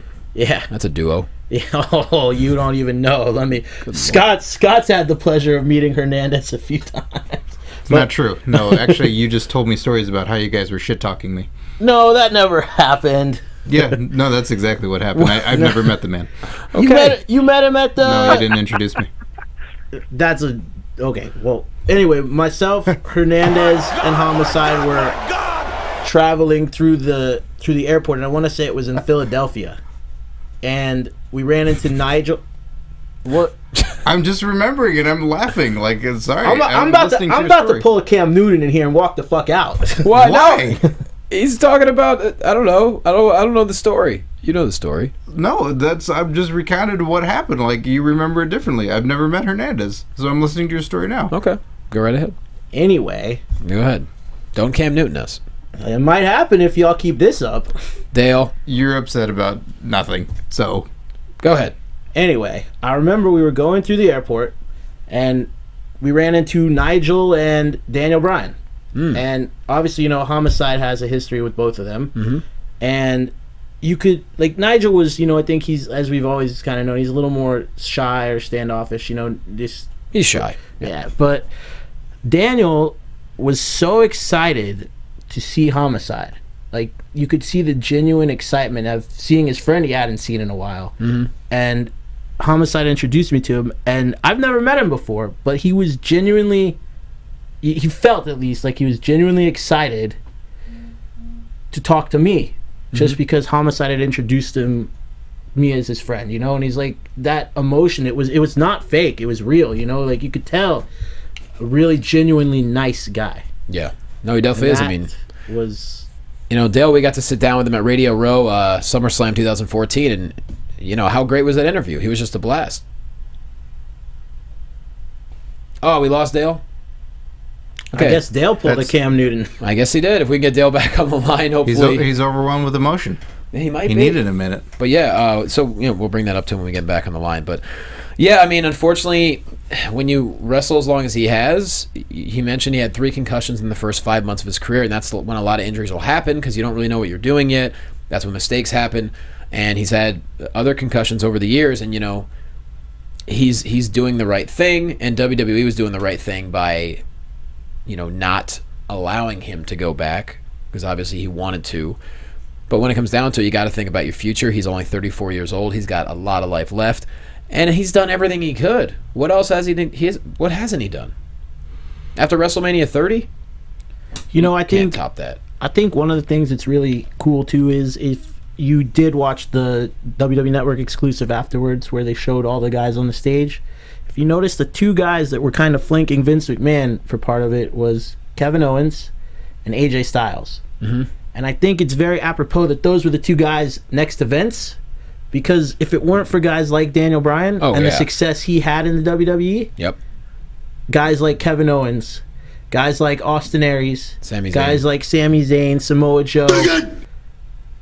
duo. Yeah, oh, you don't even know. Scott's had the pleasure of meeting Hernandez a few times. Not true. No, actually, you just told me stories about how you guys were shit-talking me. No, that never happened. Yeah, no, that's exactly what happened. I've never met the man. Okay. You met him at the... No, he didn't introduce me. Okay, well, anyway, myself, Hernandez, and Homicide were traveling through the airport, and I want to say it was in Philadelphia. And we ran into Nigel. What? I'm just remembering it. I'm laughing. Like, sorry. I'm about to pull a Cam Newton in here and walk the fuck out. Why? No. He's talking about. I don't know. I don't know the story. You know the story. No, I've just recounted what happened. Like, you remember it differently. I've never met Hernandez, so I'm listening to your story now. Okay, go right ahead. Anyway, go ahead. Don't Cam Newton us. It might happen if y'all keep this up. Dale, you're upset about nothing, so go ahead. Anyway, I remember we were going through the airport, and we ran into Nigel and Daniel Bryan. And obviously, you know, Homicide has a history with both of them. And you could, like, Nigel was, you know, I think he's, as we've always kind of known, he's a little more shy or standoffish, you know. He's shy. Yeah, but Daniel was so excited to see Homicide. Like, you could see the genuine excitement of seeing his friend he hadn't seen in a while. And Homicide introduced me to him, and I've never met him before, but he was genuinely, he felt at least like he was genuinely excited to talk to me, just because Homicide had introduced me as his friend, you know. And he's like, that emotion, it was not fake, it was real, you know. Like, you could tell, a really genuinely nice guy. Yeah, no, he definitely is. I mean, was, you know, Dale, we got to sit down with him at Radio Row, SummerSlam 2014, and you know, how great was that interview? He was just a blast. Oh, we lost Dale? Okay. I guess Dale pulled a Cam Newton. I guess he did. If we can get Dale back on the line, hopefully. He's overwhelmed with emotion. He might be. He needed a minute. But yeah, so you know, we'll bring that up to him when we get back on the line. But yeah, I mean, unfortunately, when you wrestle as long as he has, he mentioned he had 3 concussions in the first 5 months of his career, and that's when a lot of injuries will happen because you don't really know what you're doing yet. That's when mistakes happen. And he's had other concussions over the years, and you know, he's doing the right thing, and WWE was doing the right thing by, you know, not allowing him to go back because obviously he wanted to. But when it comes down to it, you got to think about your future. He's only 34 years old. He's got a lot of life left, and he's done everything he could. What else has he done? What hasn't he done? After WrestleMania 30? You know, I think can't top that. I think one of the things that's really cool too is if you did watch the WWE Network exclusive afterwards where they showed all the guys on the stage, if you notice the two guys that were kind of flanking Vince McMahon for part of it was Kevin Owens and AJ Styles. And I think it's very apropos that those were the two guys next to Vince, because if it weren't for guys like Daniel Bryan and the success he had in the WWE, guys like Kevin Owens, guys like Austin Aries, guys like Sami Zayn, Samoa Joe,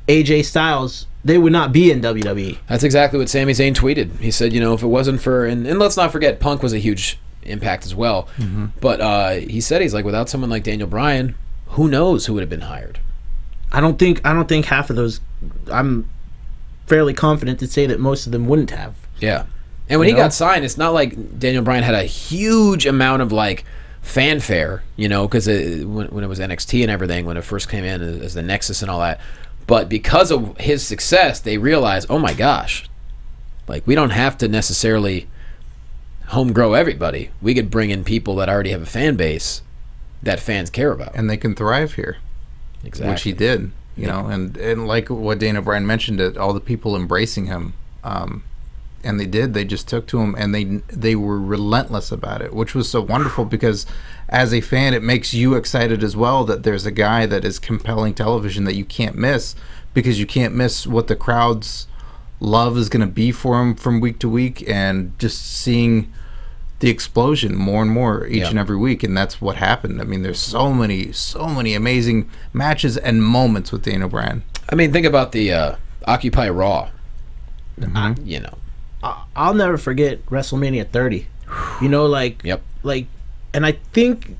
AJ Styles, they would not be in WWE. That's exactly what Sami Zayn tweeted. He said, you know, if it wasn't for... And let's not forget, Punk was a huge impact as well. But he said, he's like, without someone like Daniel Bryan, who knows who would have been hired? I don't think half of those... I'm fairly confident to say that most of them wouldn't have. Yeah. And when he got signed, it's not like Daniel Bryan had a huge amount of, like, fanfare, you know, because when it was NXT and everything, when it first came in as the Nexus and all that. But because of his success, they realized, oh my gosh, like, we don't have to necessarily home grow everybody. We could bring in people that already have a fan base that fans care about. And they can thrive here. Exactly. Which he did, you know, and like what Dana Bryan mentioned, all the people embracing him, and they did. They just took to him, and they were relentless about it, which was so wonderful because as a fan, it makes you excited as well that there's a guy that is compelling television that you can't miss, because you can't miss what the crowd's love is going to be for him from week to week, and just seeing the explosion more and more each and every week. And that's what happened. I mean, there's so many amazing matches and moments with Daniel Bryan. I mean, think about the Occupy Raw. You know, I'll never forget WrestleMania 30. You know, like, and I think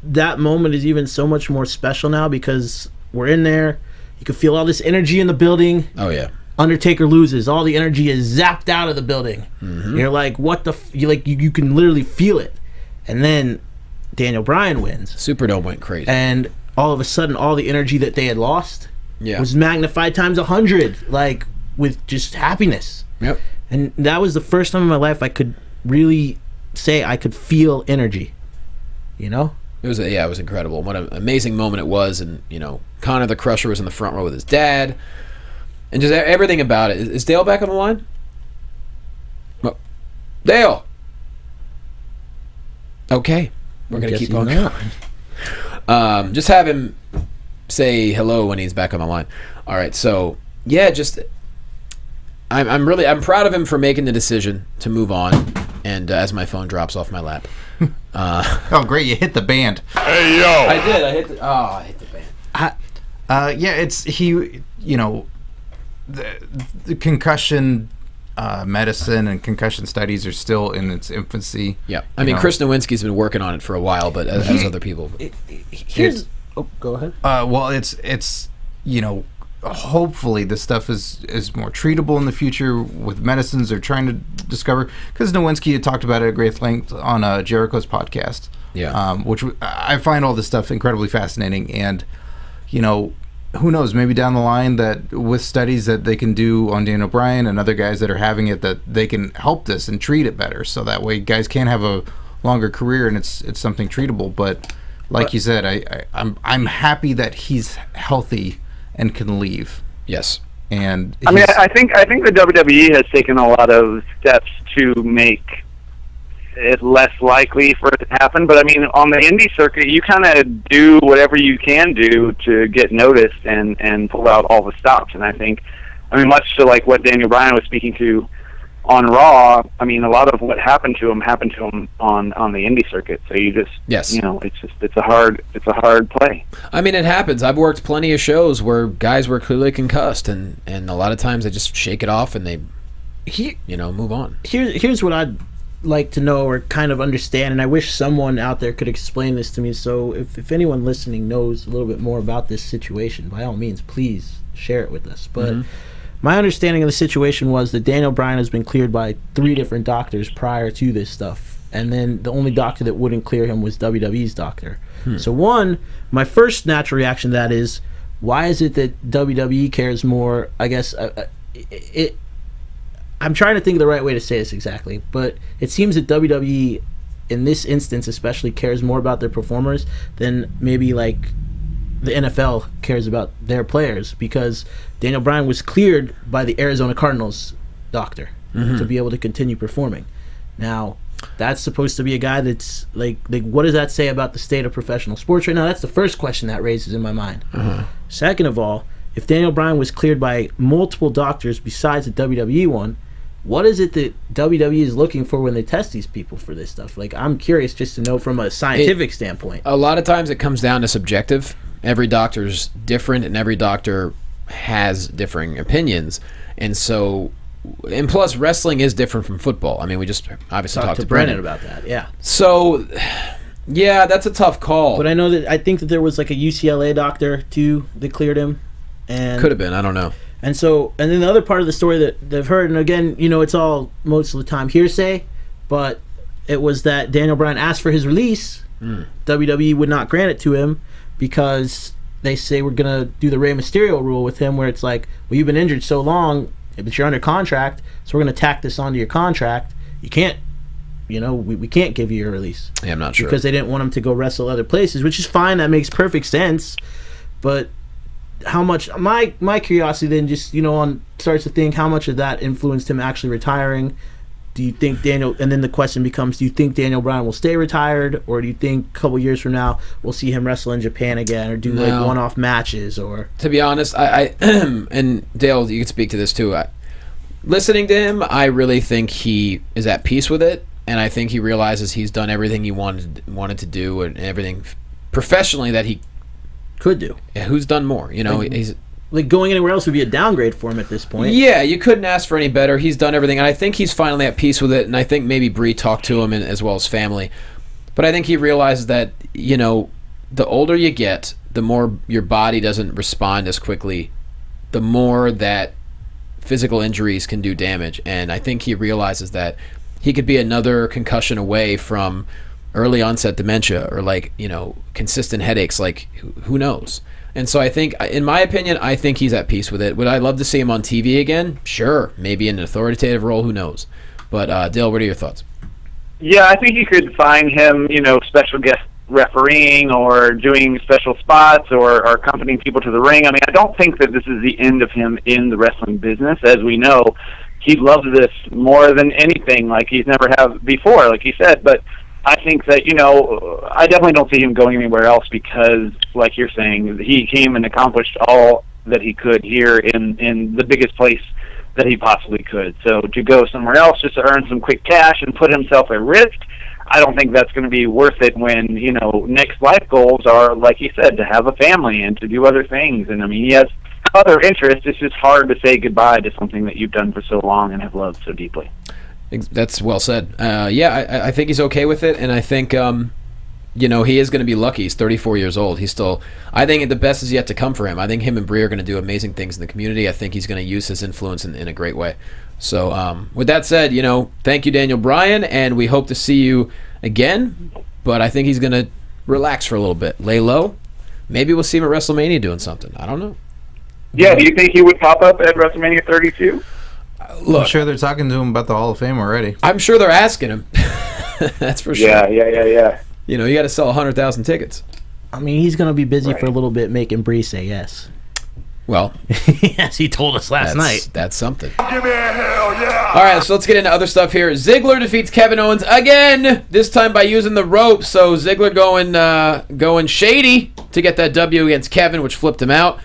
that moment is even so much more special now because we're in there. You can feel all this energy in the building. Oh yeah. Undertaker loses. All the energy is zapped out of the building. You're like, what the? You can literally feel it. And then Daniel Bryan wins. Superdome went crazy. And all of a sudden, all the energy that they had lost was magnified times 100, like with just happiness. Yep. And that was the first time in my life I could really say I could feel energy. You know? It was it was incredible. What an amazing moment it was. And you know, Connor the Crusher was in the front row with his dad. And just everything about it. Is Dale back on the line? Oh. Dale! Okay. We're going to keep on going. Just have him say hello when he's back on the line. All right, so, yeah, just... I'm proud of him for making the decision to move on. And as my phone drops off my lap. Oh, great, you hit the band. Hey, yo! I did. I hit the band. Yeah, it's... you know... The concussion medicine and concussion studies are still in its infancy. Yeah, I mean, Chris Nowinski's been working on it for a while, but as other people. Go ahead. Well, it's you know, hopefully this stuff is more treatable in the future with medicines they're trying to discover. Because Nowinski had talked about it at great length on Jericho's podcast. Yeah, which I find all this stuff incredibly fascinating, and you know. Who knows, maybe down the line that with studies that they can do on Daniel Bryan and other guys that are having it, that they can help this and treat it better, so that way guys can have a longer career and it's something treatable. But like you said, I'm happy that he's healthy and can leave. Yes. And I mean, I think the WWE has taken a lot of steps to make it less likely for it to happen. But I mean, on the indie circuit, you kind of do whatever you can do to get noticed and pull out all the stops. And I mean, much to like what Daniel Bryan was speaking to on Raw, I mean, a lot of what happened to him on the indie circuit. So you just, you know, it's a hard play. I mean, it happens. I've worked plenty of shows where guys were clearly concussed, and a lot of times they just shake it off and they, you know, move on. Here's what I'd like to know or kind of understand, and I wish someone out there could explain this to me. So if anyone listening knows a little bit more about this situation, by all means, please share it with us. But my understanding of the situation was that Daniel Bryan has been cleared by 3 different doctors prior to this stuff, and then the only doctor that wouldn't clear him was WWE's doctor. So my first natural reaction to that is, why is it that WWE cares more? I guess I'm trying to think of the right way to say this exactly, but it seems that WWE, in this instance especially, cares more about their performers than maybe like the NFL cares about their players, because Daniel Bryan was cleared by the Arizona Cardinals doctor to be able to continue performing. Now, that's supposed to be a guy that's like what does that say about the state of professional sports right now? That's the first question that raises in my mind. Second of all, if Daniel Bryan was cleared by multiple doctors besides the WWE one, what is it that WWE is looking for when they test these people for this stuff? Like, I'm curious just to know from a scientific standpoint. A lot of times it comes down to subjective. Every doctor's different, and every doctor has differing opinions. And so, and plus, wrestling is different from football. I mean, we just obviously talked to Brennan about that, yeah. So, yeah, that's a tough call. But I think that there was like a UCLA doctor, too, that cleared him. And could have been, I don't know. And then the other part of the story that they've heard, and again, it's all most of the time hearsay, but it was that Daniel Bryan asked for his release. WWE would not grant it to him because they say we're going to do the Rey Mysterio rule with him, where it's like, well, you've been injured so long, but you're under contract, so we're going to tack this onto your contract. You can't, we can't give you your release. Yeah, I'm not sure. Because they didn't want him to go wrestle other places, which is fine. That makes perfect sense. But how much my curiosity then just starts to think how much of that influenced him actually retiring. Do you think and then the question becomes, do you think Daniel Bryan will stay retired, or do you think a couple years from now we'll see him wrestle in Japan again, or do like one-off matches? Or to be honest, I and Dale, you can speak to this too, listening to him, I really think he is at peace with it, and I think he realizes he's done everything he wanted to do, and everything professionally that he could do. Yeah, who's done more? He's like going anywhere else would be a downgrade for him at this point. Yeah, you couldn't ask for any better. He's done everything, and I think he's finally at peace with it. And I think maybe Bree talked to him, as well as family. But I think he realizes that the older you get, the more your body doesn't respond as quickly, the more that physical injuries can do damage. And I think he realizes that he could be another concussion away from early onset dementia, or consistent headaches. Like, who knows? And so I think, in my opinion, I think he's at peace with it. Would I love to see him on TV again? Sure. Maybe in an authoritative role, who knows? But Dale, what are your thoughts? Yeah, I think you could find him, special guest refereeing, or doing special spots, or accompanying people to the ring. I mean, I don't think that this is the end of him in the wrestling business. As we know, he loves this more than anything, like he's never have before, like he said. But I think that, I definitely don't see him going anywhere else, because, like you're saying, he came and accomplished all that he could here in the biggest place that he possibly could. So to go somewhere else just to earn some quick cash and put himself at risk, I don't think that's going to be worth it when, next life goals are, like he said, to have a family and to do other things. And, I mean, he has other interests. It's just hard to say goodbye to something that you've done for so long and have loved so deeply. That's well said. Yeah, I think he's okay with it, and I think he is going to be lucky. He's 34 years old. I think the best is yet to come for him. I think him and Bree are going to do amazing things in the community. I think he's going to use his influence in a great way. So with that said, thank you, Daniel Bryan, and we hope to see you again. But I think he's going to relax for a little bit, lay low. Maybe we'll see him at WrestleMania doing something. I don't know. Yeah, do you think he would pop up at WrestleMania 32? Look, I'm sure they're talking to him about the Hall of Fame already. I'm sure they're asking him. That's for sure. Yeah. You got to sell 100,000 tickets. I mean, he's going to be busy for a little bit making Bree say yes. Well, yes, he told us last night. That's something. Give me a hell yeah! All right, so let's get into other stuff here. Ziggler defeats Kevin Owens again, this time by using the rope. So Ziggler going shady to get that W against Kevin, which flipped him out.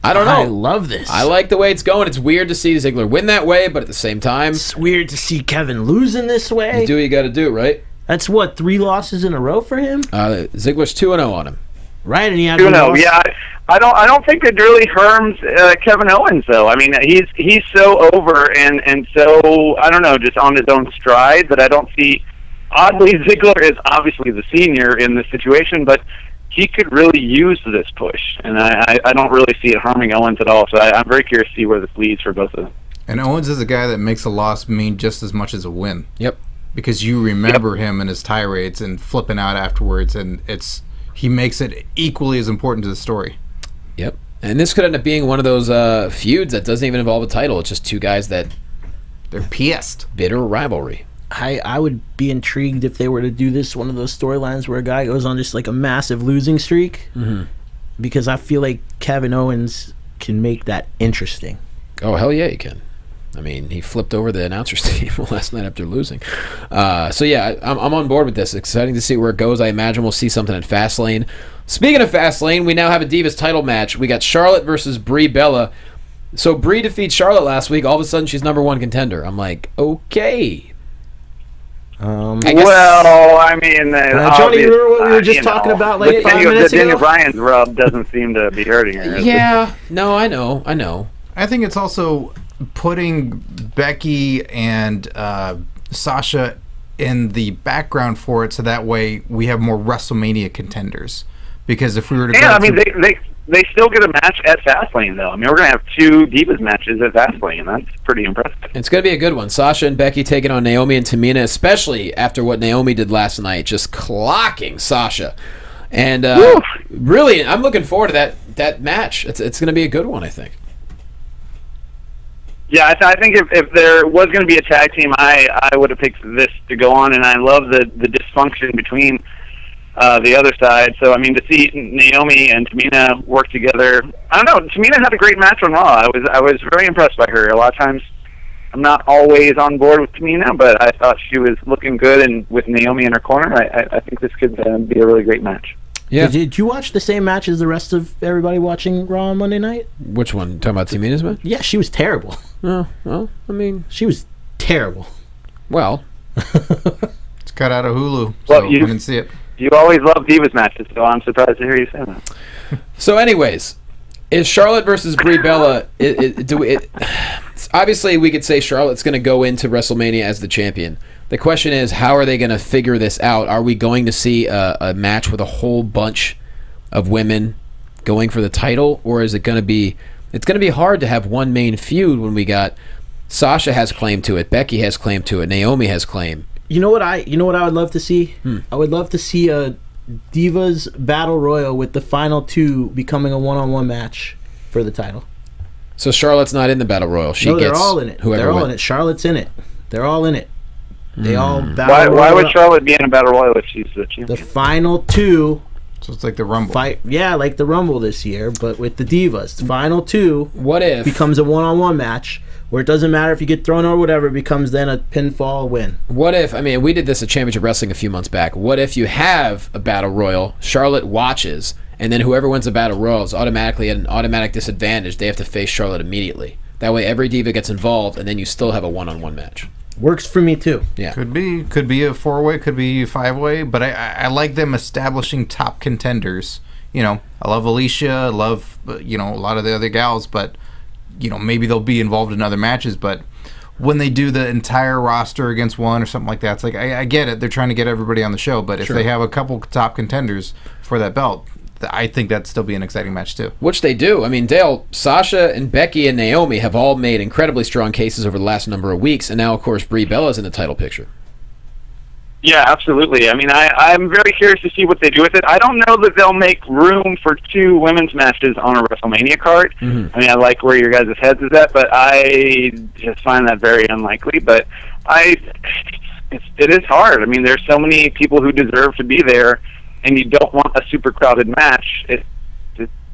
I don't know. I love this. I like the way it's going. It's weird to see Ziggler win that way, but at the same time, it's weird to see Kevin lose in this way. You do what you got to do, right? That's what, 3 losses in a row for him? Ziggler's 2-0 on him. Right, and he had 2-0. Yeah, I don't think it really harms Kevin Owens though. I mean, he's so over and so, I don't know, just on his own stride that I don't see. Oddly, Ziggler is obviously the senior in this situation, but he could really use this push, and I don't really see it harming Owens at all. So I'm very curious to see where this leads for both of them. And Owens is a guy that makes a loss mean just as much as a win. Yep. Because you remember him and his tirades and flipping out afterwards, and he makes it equally as important to the story. Yep. And this could end up being one of those feuds that doesn't even involve a title. It's just two guys that they're pissed. Bitter rivalry. I would be intrigued if they were to do this, one of those storylines where a guy goes on just like a massive losing streak, because I feel like Kevin Owens can make that interesting. Oh, hell yeah, he can. I mean, he flipped over the announcer's table last night after losing. So, yeah, I'm on board with this. Exciting to see where it goes. I imagine we'll see something at Fastlane. Speaking of Fastlane, we now have a Divas title match. We got Charlotte versus Brie Bella. So, Brie defeats Charlotte last week. All of a sudden, she's number one contender. I'm like, okay. Well, I mean, Johnny, you remember what we were just talking about like 5 minutes ago? Daniel Bryan's rub doesn't seem to be hurting her. Yeah, no, I know. I think it's also putting Becky and Sasha in the background for it, so that way we have more WrestleMania contenders. Because if we were to they still get a match at Fastlane, though. I mean, we're going to have 2 Divas matches at Fastlane. That's pretty impressive. It's going to be a good one. Sasha and Becky taking on Naomi and Tamina, especially after what Naomi did last night, just clocking Sasha. And really, I'm looking forward to that match. It's going to be a good one, I think. Yeah, I think if there was going to be a tag team, I would have picked this to go on, and I love the dysfunction between the other side. So, I mean, to see Naomi and Tamina work together, I don't know. Tamina had a great match on Raw. I was very impressed by her. A lot of times, I'm not always on board with Tamina, but I thought she was looking good, and with Naomi in her corner, I think this could be a really great match. Yeah. Did you watch the same match as the rest of everybody watching Raw on Monday night? Which one? Talking about Tamina's match? Yeah, she was terrible. Oh, well, I mean, she was terrible. Well, it's cut out of Hulu, so I didn't see it. You always love Divas matches, so I'm surprised to hear you say that. So, anyways, is Charlotte versus Brie Bella? Obviously, we could say Charlotte's going to go into WrestleMania as the champion. The question is, how are they going to figure this out? Are we going to see a match with a whole bunch of women going for the title, or is it going to be? It's going to be hard to have one main feud when we got Sasha has claim to it, Becky has claim to it, Naomi has claim. You know what I would love to see? I would love to see a Divas Battle Royal with the final 2 becoming a one-on-one match for the title. So Charlotte's not in the Battle Royal. They're all in it. They're all in it. Charlotte's in it. They're all in it. They all battle. Why would Charlotte be in a Battle Royal if she's the champion? The final 2. So it's like the Rumble. Like the Rumble this year, but with the Divas. The final 2. What if becomes a one-on-one match where it doesn't matter if you get thrown or whatever, it becomes then a pinfall win. What if, I mean, we did this at Championship Wrestling a few months back. What if you have a Battle Royal, Charlotte watches, and then whoever wins the Battle Royal is automatically at an automatic disadvantage. They have to face Charlotte immediately. That way every diva gets involved, and then you still have a one-on-one match. Works for me too. Yeah, could be a 4-way, could be a 5-way, but I like them establishing top contenders. You know, I love Alicia, I love a lot of the other gals, but maybe they'll be involved in other matches. But when they do the entire roster against one or something like that, it's like I get it. They're trying to get everybody on the show, but if they have a couple top contenders for that belt, I think that'd still be an exciting match too. Which they do. I mean, Dale, Sasha and Becky and Naomi have all made incredibly strong cases over the last number of weeks, and now, of course, Brie Bella's in the title picture. Yeah, absolutely. I mean, I'm very curious to see what they do with it. I don't know that they'll make room for 2 women's matches on a WrestleMania card. Mm-hmm. I mean, I like where your guys' heads is at, but I just find that very unlikely. But it is hard. I mean, there's so many people who deserve to be there, and you don't want a super crowded match.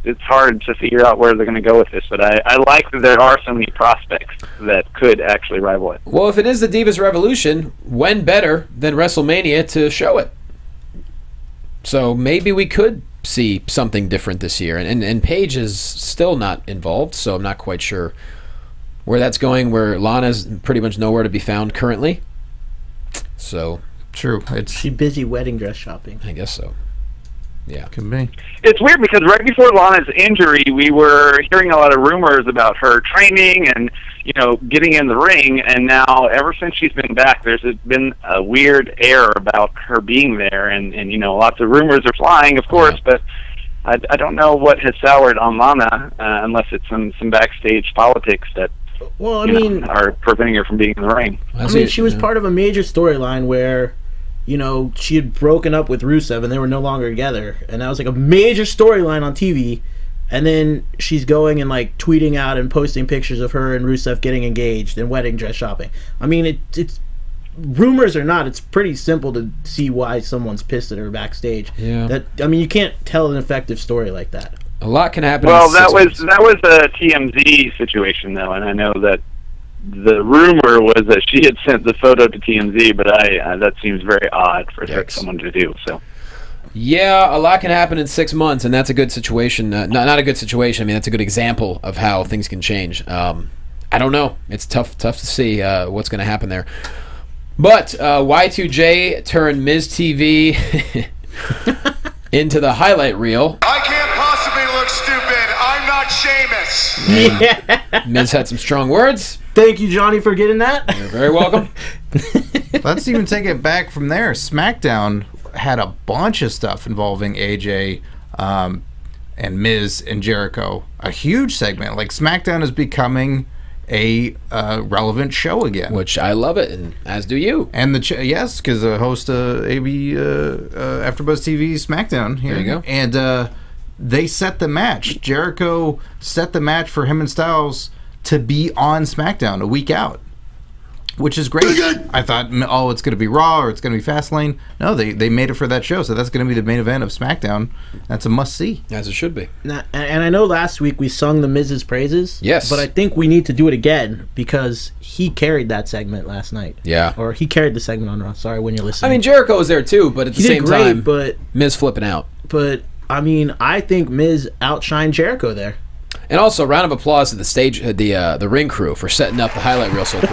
It's hard to figure out where they're going to go with this, but I like that there are so many prospects that could actually rival it. Well, if it is the Divas Revolution, when better than WrestleMania to show it? So maybe we could see something different this year. And Paige is still not involved, so I'm not quite sure where that's going, where Lana's pretty much nowhere to be found currently. So... True. She's busy wedding dress shopping. I guess so. Yeah. Could be. It's weird because right before Lana's injury, we were hearing a lot of rumors about her training and, getting in the ring. And now, ever since she's been back, there's been a weird air about her being there. And lots of rumors are flying, of course, but I don't know what has soured on Lana, unless it's some backstage politics that are preventing her from being in the ring. I mean, she was part of a major storyline where, she had broken up with Rusev and they were no longer together. And that was like a major storyline on TV. And then she's going and like tweeting out and posting pictures of her and Rusev getting engaged and wedding dress shopping. I mean, it's rumors or not, it's pretty simple to see why someone's pissed at her backstage. Yeah. You can't tell an effective story like that. A lot can happen. Well, that was a TMZ situation, though, and I know that the rumor was that she had sent the photo to TMZ, but that seems very odd for someone to do. So. Yeah, a lot can happen in 6 months, and that's a good situation. Not a good situation. I mean, that's a good example of how things can change. I don't know. It's tough to see what's going to happen there. But Y2J turned Ms. TV into the highlight reel. I can't possibly look stupid. I'm not Sheamus. Yeah. Miz had some strong words. Thank you, Johnny, for getting that. You're very welcome. Let's even take it back from there. SmackDown had a bunch of stuff involving AJ and Miz and Jericho. A huge segment. Like, SmackDown is becoming a relevant show again, which I love it, and as do you. And yes, because I host AB AfterBuzz TV SmackDown here. There you go. And they set the match. Jericho set the match for him and Styles to be on SmackDown a week out, which is great. I thought, oh, it's going to be Raw or it's going to be Fastlane. No, they made it for that show, so that's going to be the main event of SmackDown. That's a must-see. As it should be. Now, and I know last week we sung the Miz's praises. Yes. But I think we need to do it again because he carried that segment last night. Yeah. Or he carried the segment on Raw. Sorry when you're listening. I mean, Jericho was there too, but at the same time, but Miz flipping out. But, I mean, I think Miz outshined Jericho there. And also, round of applause to the stage, the ring crew for setting up the highlight reel so quick.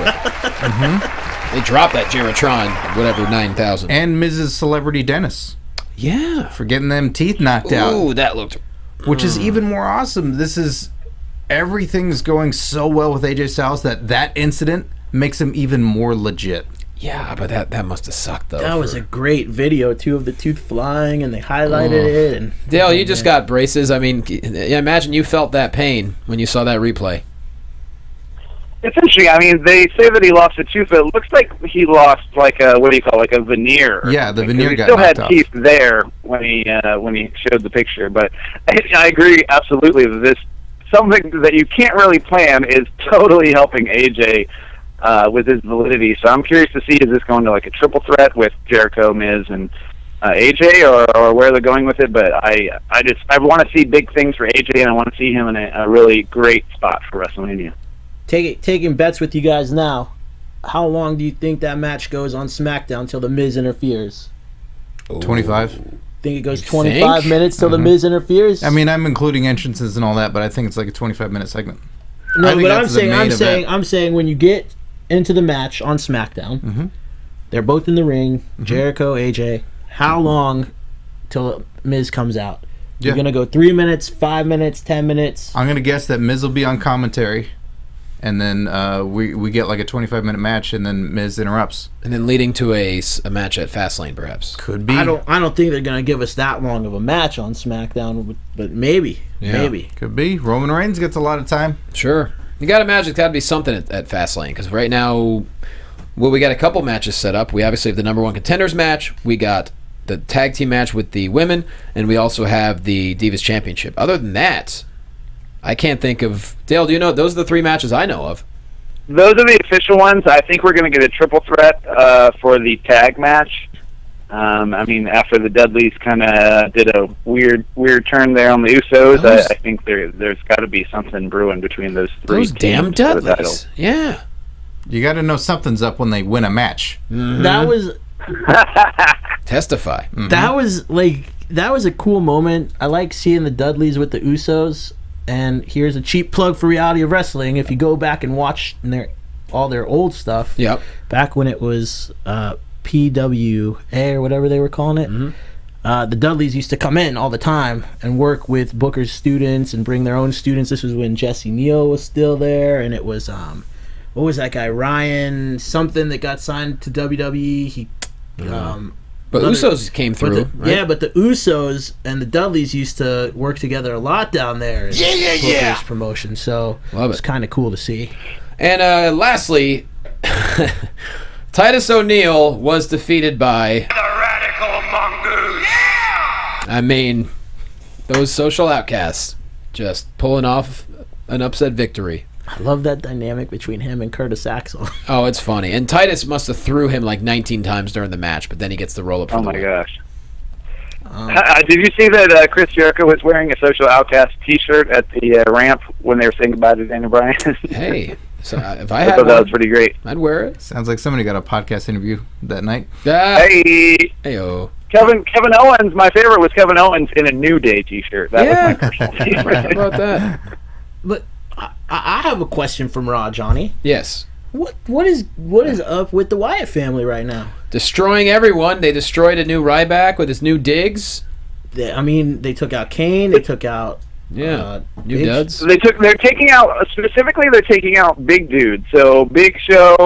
They dropped that Geritron, whatever, 9,000. And Mrs. Celebrity Dennis. Yeah. For getting them teeth knocked out. Ooh, that looked... Which is even more awesome. Everything's going so well with AJ Styles that incident makes him even more legit. Yeah, but that must have sucked, though. That was a great video, too, of the tooth flying, and they highlighted it. And Dale, you just got braces. I mean, imagine you felt that pain when you saw that replay. It's interesting. I mean, they say that he lost a tooth, but it looks like he lost, like a, what do you call it, like a veneer. Yeah, the veneer got knocked off. He still had off. teeth there when he showed the picture, but I agree absolutely that something that you can't really plan is totally helping AJ with his validity. So I'm curious to see, is this going to like a triple threat with Jericho, Miz, and AJ, or where they're going with it? But I want to see big things for AJ, and I want to see him in a really great spot for WrestleMania. Taking bets with you guys now. How long do you think that match goes on SmackDown until the Miz interferes? 25. Think it goes 25 minutes till the Miz interferes? I mean, I'm including entrances and all that, but I think it's like a 25-minute segment. No, but I'm saying when you get into the match on SmackDown, they're both in the ring, Jericho, AJ. How long till Miz comes out? You're gonna go 3 minutes, 5 minutes, 10 minutes. I'm gonna guess that Miz will be on commentary, and then we get like a 25-minute match, and then Miz interrupts, and then leading to a match at Fastlane, perhaps. Could be. I don't think they're gonna give us that long of a match on SmackDown, but maybe, maybe could be. Roman Reigns gets a lot of time. Sure, you got to imagine it's got to be something at Fastlane, because right now, well, we got a couple matches set up. We obviously have the number one contenders match. We got the tag team match with the women, and we also have the Divas Championship. Other than that, I can't think of... Dale, do you know? Those are the three matches I know of. Those are the official ones. I think we're going to get a triple threat for the tag match. I mean, after the Dudleys kind of did a weird turn there on the Usos, I think there's got to be something brewing between those three Those damn teams for the title. Dudleys. Yeah. You got to know something's up when they win a match. That was... Testify. That was a cool moment. I like seeing the Dudleys with the Usos. And here's a cheap plug for Reality of Wrestling. If you go back and watch all their old stuff, back when it was PWA or whatever they were calling it, the Dudleys used to come in all the time and work with Booker's students and bring their own students. This was when Jesse Neal was still there, and it was what was that guy, Ryan something, that got signed to WWE. But Usos came through, right? Yeah, but the Usos and the Dudleys used to work together a lot down there. Booker's promotion, so it's kind of cool to see. And lastly, Titus O'Neil was defeated by The Radical Mongoose. Yeah! I mean, those social outcasts just pulling off an upset victory. I love that dynamic between him and Curtis Axel. Oh, it's funny. And Titus must have threw him like 19 times during the match, but then he gets the roll-up. Oh, my gosh. Did you see that Chris Jericho was wearing a Social Outcast T-shirt at the ramp when they were saying goodbye to Daniel Bryan? Hey, so if I I had thought that one, was pretty great. I'd wear it. Sounds like somebody got a podcast interview that night. Hey, Heyo. Kevin Owens. My favorite was Kevin Owens in a New Day T-shirt. That was my personal How favorite. about that? But I have a question from Raw, Johnny. Yes. What is up with the Wyatt family right now? Destroying everyone. They destroyed a new Ryback with his new digs. They took out Kane. They took out new duds. They're taking out big dudes. So Big Show,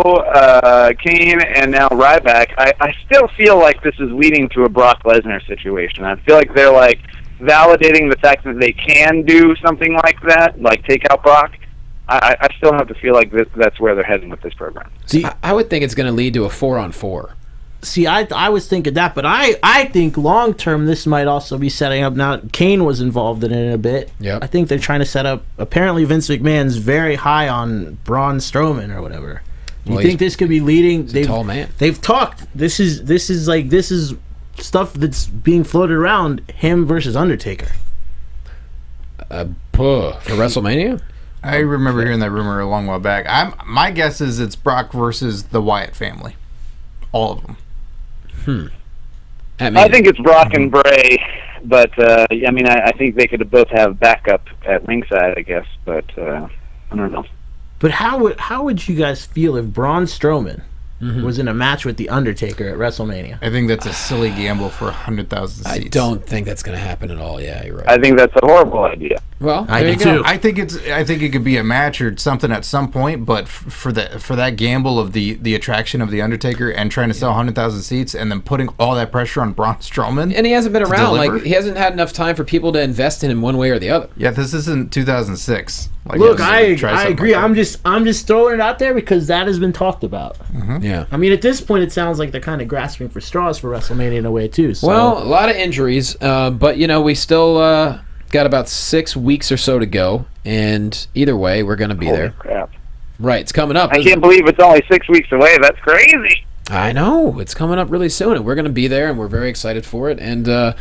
Kane, and now Ryback. I still feel like this is leading to a Brock Lesnar situation. I feel like they're like validating the fact that they can do something like that, like take out Brock. I still have to feel like that's where they're heading with this program. See, I would think it's going to lead to a 4-on-4. See, I was thinking that, but I think long term this might also be setting up. Now, Kane was involved in it a bit. Yep. I think they're trying to set up. Apparently, Vince McMahon's very high on Braun Strowman or whatever. Do you think this could be leading? He's a tall man. They've talked. This is stuff that's being floated around. Him versus Undertaker. For WrestleMania. I remember hearing that rumor a long while back. My guess is it's Brock versus the Wyatt family, all of them. I think it's Brock and Bray, but I think they could both have backup at ringside, I guess. But I don't know. But how would you guys feel if Braun Strowman was in a match with the Undertaker at WrestleMania? I think that's a silly gamble for 100,000 seats. I don't think that's going to happen at all. Yeah, you're right. I think that's a horrible idea. Well, I do too. I think it could be a match or something at some point, but for that gamble of the attraction of the Undertaker and trying to sell 100,000 seats and then putting all that pressure on Braun Strowman, and he hasn't been around. deliver? Like he hasn't had enough time for people to invest in him one way or the other. Yeah, this isn't 2006. Look, I agree. Like I'm just throwing it out there because that has been talked about. Yeah. I mean, at this point, it sounds like they're kind of grasping for straws for WrestleMania in a way too. So. Well, a lot of injuries, but we still got about 6 weeks or so to go, and either way, we're going to be Holy there. Crap. Right, it's coming up. I can't believe it's only 6 weeks away. That's crazy. I know, it's coming up really soon, and we're going to be there, and we're very excited for it. And that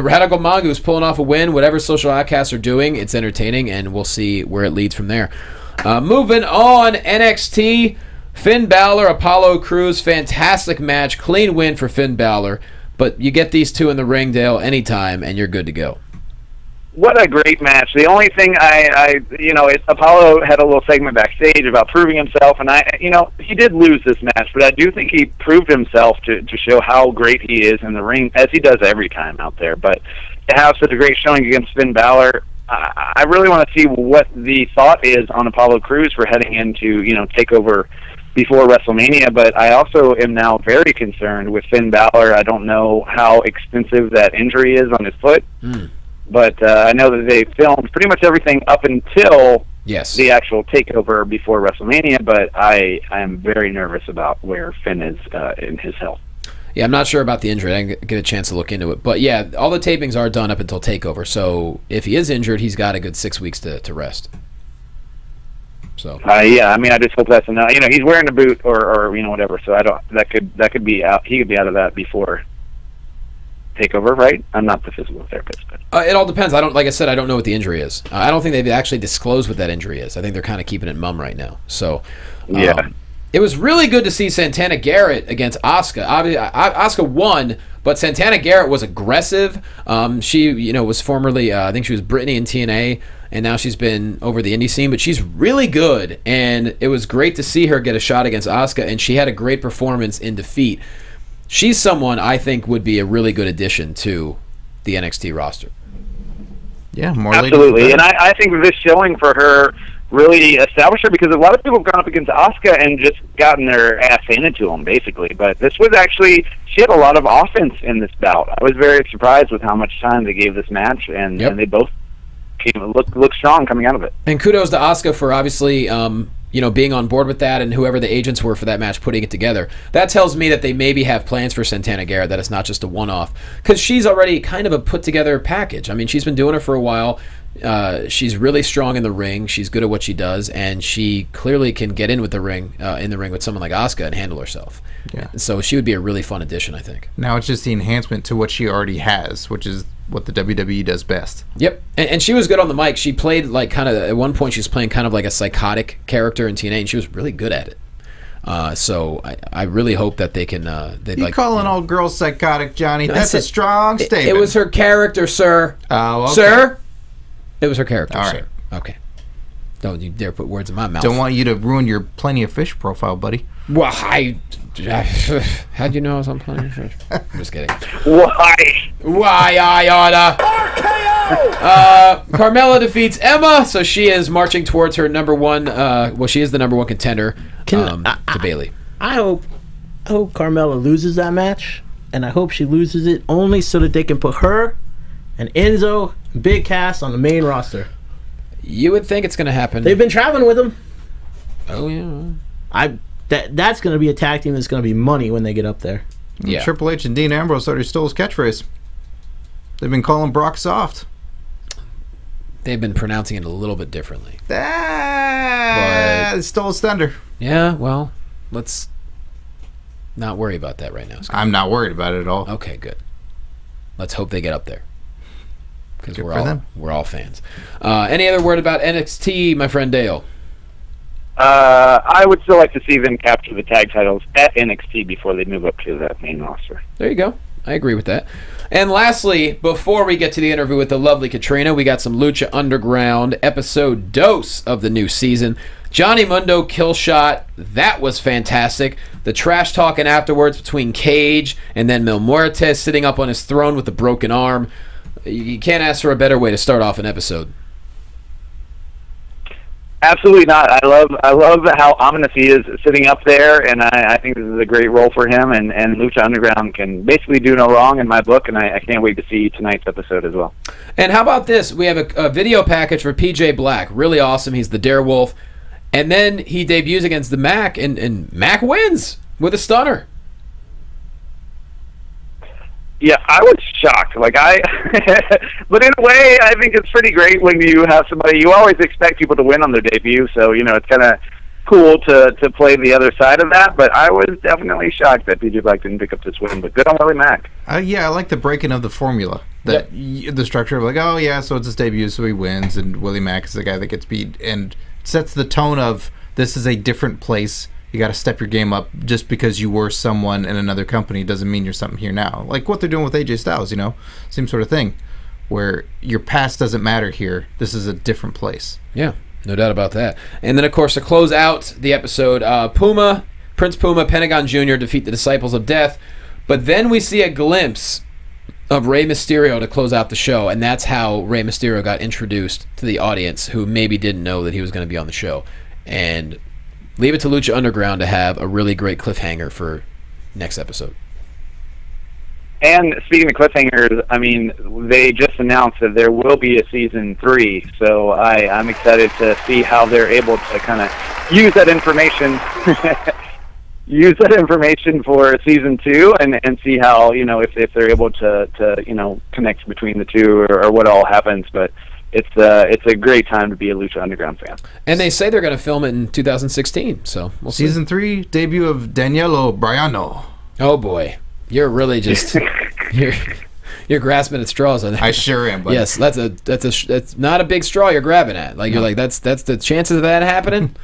Radical Mongoose pulling off a win. Whatever Social Outcasts are doing, it's entertaining, and we'll see where it leads from there. Moving on, NXT, Finn Balor, Apollo Crews, fantastic match, clean win for Finn Balor. But you get these two in the ring, Dale, anytime, and you're good to go. What a great match. The only thing Apollo had a little segment backstage about proving himself, and he did lose this match, but I do think he proved himself to show how great he is in the ring, as he does every time out there. But to have such a great showing against Finn Balor, I really want to see what the thought is on Apollo Crews for heading into, TakeOver before WrestleMania, but I also am now very concerned with Finn Balor. I don't know how extensive that injury is on his foot, but I know that they filmed pretty much everything up until the actual TakeOver before WrestleMania, but I am very nervous about where Finn is in his health. Yeah, I'm not sure about the injury. I didn't get a chance to look into it. But yeah, all the tapings are done up until TakeOver, so if he is injured, he's got a good 6 weeks to rest. So I just hope that's enough. He's wearing a boot or whatever. So that could be out. He could be out of that before TakeOver, right? I'm not the physical therapist, but it all depends. I don't know what the injury is. I don't think they've actually disclosed what that injury is. I think they're kind of keeping it mum right now. So it was really good to see Santana Garrett against Asuka. Asuka won, but Santana Garrett was aggressive. She was formerly I think she was Brittany in TNA. And now she's been over the indie scene, but she's really good, and it was great to see her get a shot against Asuka, and she had a great performance in defeat. She's someone I think would be a really good addition to the NXT roster. Yeah, more absolutely, and I think this showing for her really established her, because a lot of people have gone up against Asuka and just gotten their ass handed to them, basically. But this was actually, she had a lot of offense in this bout. I was very surprised with how much time they gave this match, and they both look strong coming out of it. And kudos to Asuka for obviously being on board with that, and whoever the agents were for that match putting it together. That tells me that they maybe have plans for Santana Garrett, that it's not just a one-off, because she's already kind of a put-together package. I mean, she's been doing it for a while. She's really strong in the ring. She's good at what she does, and she clearly can get in with the ring, in the ring with someone like Asuka and handle herself. Yeah. So she would be a really fun addition, I think. Now it's just the enhancement to what she already has, which is what the WWE does best. Yep, and she was good on the mic. She played like kind of at one point she was playing kind of like a psychotic character in TNA, and she was really good at it. So I really hope that they can. You calling all girls psychotic, Johnny? That's a strong statement. It was her character, sir. Oh, okay. Sir. It was her character, all sir. right. Okay. Don't you dare put words in my mouth. Don't want you to ruin your Plenty of Fish profile, buddy. Well, how'd you know I was on Plenty of Fish? I'm just kidding. Why I oughta. Carmella defeats Emma, so she is marching towards her number one. She is the number one contender to Bayley. I hope Carmella loses that match, and I hope she loses it only so that they can put her and Enzo, Big Cass on the main roster. You would think it's going to happen. They've been traveling with them. Oh yeah. That's going to be a tag team that's going to be money when they get up there. Yeah. Triple H and Dean Ambrose already stole his catchphrase. They've been calling Brock soft. They've been pronouncing it a little bit differently. It stole his thunder. Yeah, well, let's not worry about that right now, Scott. I'm not worried about it at all. Okay, good. Let's hope they get up there. Because we're all fans. Any other word about NXT, my friend Dale? I would still like to see them capture the tag titles at NXT before they move up to the main roster. There you go. I agree with that. And lastly, before we get to the interview with the lovely Catrina, we got some Lucha Underground episode dose of the new season. Johnny Mundo kill shot. That was fantastic. The trash talking afterwards between Cage and then Mil Muertes sitting up on his throne with a broken arm. You can't ask for a better way to start off an episode. Absolutely not. I love how ominous he is sitting up there, and I think this is a great role for him, and Lucha Underground can basically do no wrong in my book, and I can't wait to see tonight's episode as well. And how about this? We have a video package for PJ Black. Really awesome. He's the Darewolf. And then he debuts against the Mac, and Mac wins with a stunner. Yeah, I was shocked. But in a way, I think it's pretty great when you have somebody. You always expect people to win on their debut, so it's kind of cool to play the other side of that. But I was definitely shocked that PJ Black didn't pick up this win. But good on Willie Mack. Yeah, I like the breaking of the formula. The structure of so it's his debut, so he wins, and Willie Mack is the guy that gets beat, and sets the tone of this is a different place. You got to step your game up. Just because you were someone in another company doesn't mean you're something here now. Like what they're doing with AJ Styles, same sort of thing, where your past doesn't matter here. This is a different place. Yeah, no doubt about that. And then, of course, to close out the episode, Prince Puma, Pentagon Jr. defeat the Disciples of Death. But then we see a glimpse of Rey Mysterio to close out the show, and that's how Rey Mysterio got introduced to the audience who maybe didn't know that he was going to be on the show. And leave it to Lucha Underground to have a really great cliffhanger for next episode. And speaking of cliffhangers, they just announced that there will be a season 3, so I'm excited to see how they're able to kind of use that information for season 2 and see how, if they're able to connect between the two or what all happens. But it's a great time to be a Lucha Underground fan. And they say they're going to film it in 2016, so we'll see. Season 3, debut of Danielo Braiano. Oh boy, you're really just you're grasping at straws on that. I sure am. Buddy. Yes, that's not a big straw you're grabbing at. You're like that's the chances of that happening.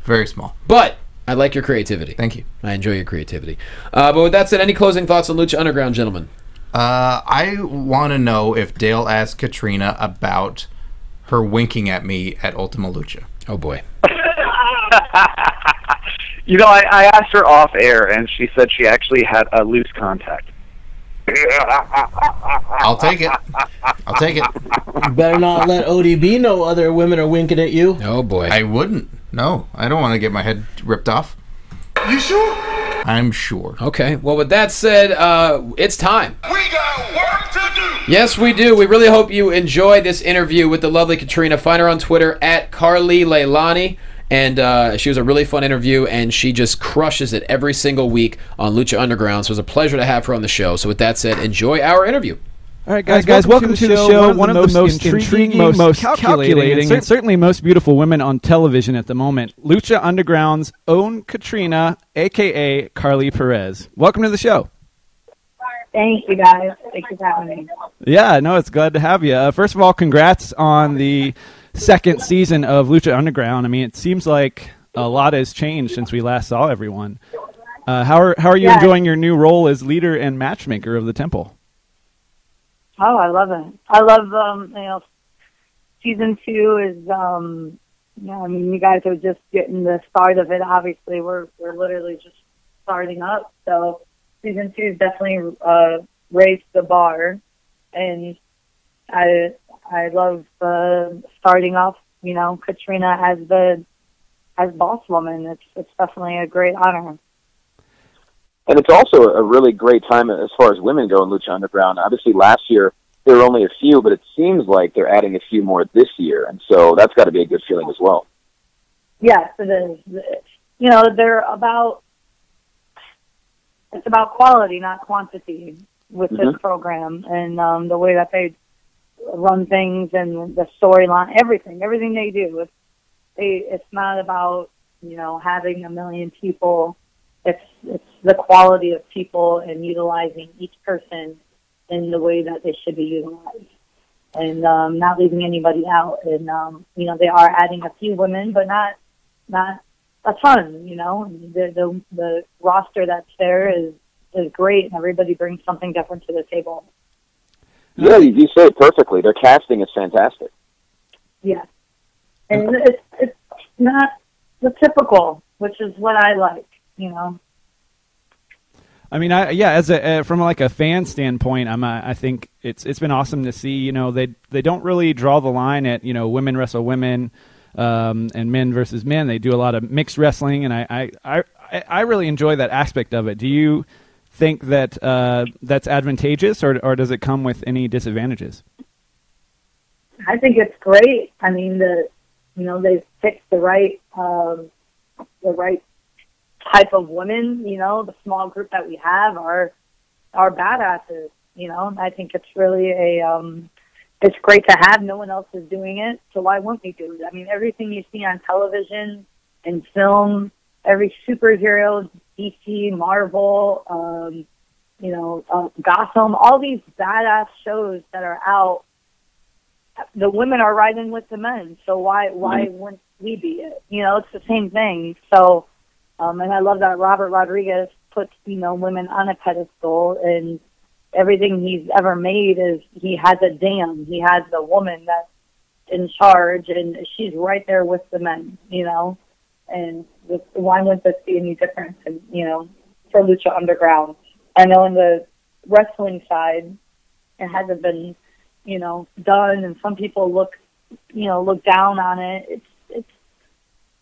Very small. But I like your creativity. Thank you. I enjoy your creativity. But with that said, any closing thoughts on Lucha Underground, gentlemen? I want to know if Dale asked Catrina about her winking at me at Ultima Lucha. Oh boy. I asked her off air, and she said she actually had a loose contact. I'll take it. You better not let ODB know other women are winking at you. Oh boy. I wouldn't. No, I don't want to get my head ripped off. You sure? I'm sure. Okay. Well, with that said, it's time. We got work to do. Yes, we do. We really hope you enjoyed this interview with the lovely Catrina. Find her on Twitter at Carly Leilani. And she was a really fun interview, and she just crushes it every single week on Lucha Underground. So it was a pleasure to have her on the show. So with that said, enjoy our interview. All right, guys, welcome to the show. One of the most intriguing, most calculating, and certainly most beautiful women on television at the moment, Lucha Underground's own Catrina, a.k.a. Carly Perez. Welcome to the show. Thank you, guys. Thank you for having me. Yeah, no, it's glad to have you. First of all, congrats on the second season of Lucha Underground. I mean, it seems like a lot has changed since we last saw everyone. How are you enjoying your new role as leader and matchmaker of the temple? Oh, I love it. I love, season 2 is, I mean, you guys are just getting the start of it. Obviously, we're literally just starting up. So season 2 is definitely raised the bar, and I love starting off, Catrina as boss woman. It's definitely a great honor. And it's also a really great time as far as women go in Lucha Underground. Obviously, last year there were only a few, but it seems like they're adding a few more this year, and so that's got to be a good feeling as well. Yes, it is. It's about quality, not quantity, with this program, and the way that they run things and the storyline, everything they do. It's not about having a million people. It's the quality of people and utilizing each person in the way that they should be utilized, and not leaving anybody out. And they are adding a few women, but not a ton. The roster that's there is great, and everybody brings something different to the table. Yeah, you say it perfectly. Their casting is fantastic. Yeah, and it's not the typical, which is what I like. I mean, as from like a fan standpoint, I think it's been awesome to see. They don't really draw the line at women wrestle women, and men versus men. They do a lot of mixed wrestling, and I really enjoy that aspect of it. Do you think that that's advantageous, or does it come with any disadvantages? I think it's great. I mean, they've picked the right type of women. The small group that we have are badasses. I think it's really it's great to have. No one else is doing it, so why wouldn't we do it? I mean, everything you see on television and film, every superhero, DC, Marvel, Gotham, all these badass shows that are out, the women are riding with the men, so why wouldn't we be it? It's the same thing. So, and I love that Robert Rodriguez puts, women on a pedestal, and everything he's ever made is he has a dam. He has the woman that's in charge, and she's right there with the men, and why wouldn't this be any different, for Lucha Underground? I know in the wrestling side, it hasn't been, done, and some people look down on it.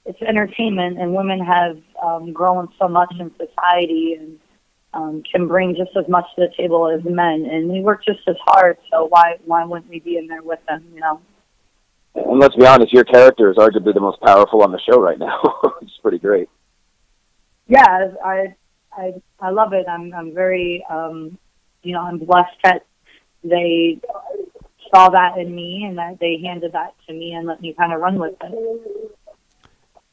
It's entertainment, and women have grown so much in society and can bring just as much to the table as men, and we work just as hard. So why wouldn't we be in there with them? And let's be honest, your character is arguably the most powerful on the show right now. It's pretty great. Yeah, I love it. I'm very I'm blessed that they saw that in me and that they handed that to me and let me kind of run with it.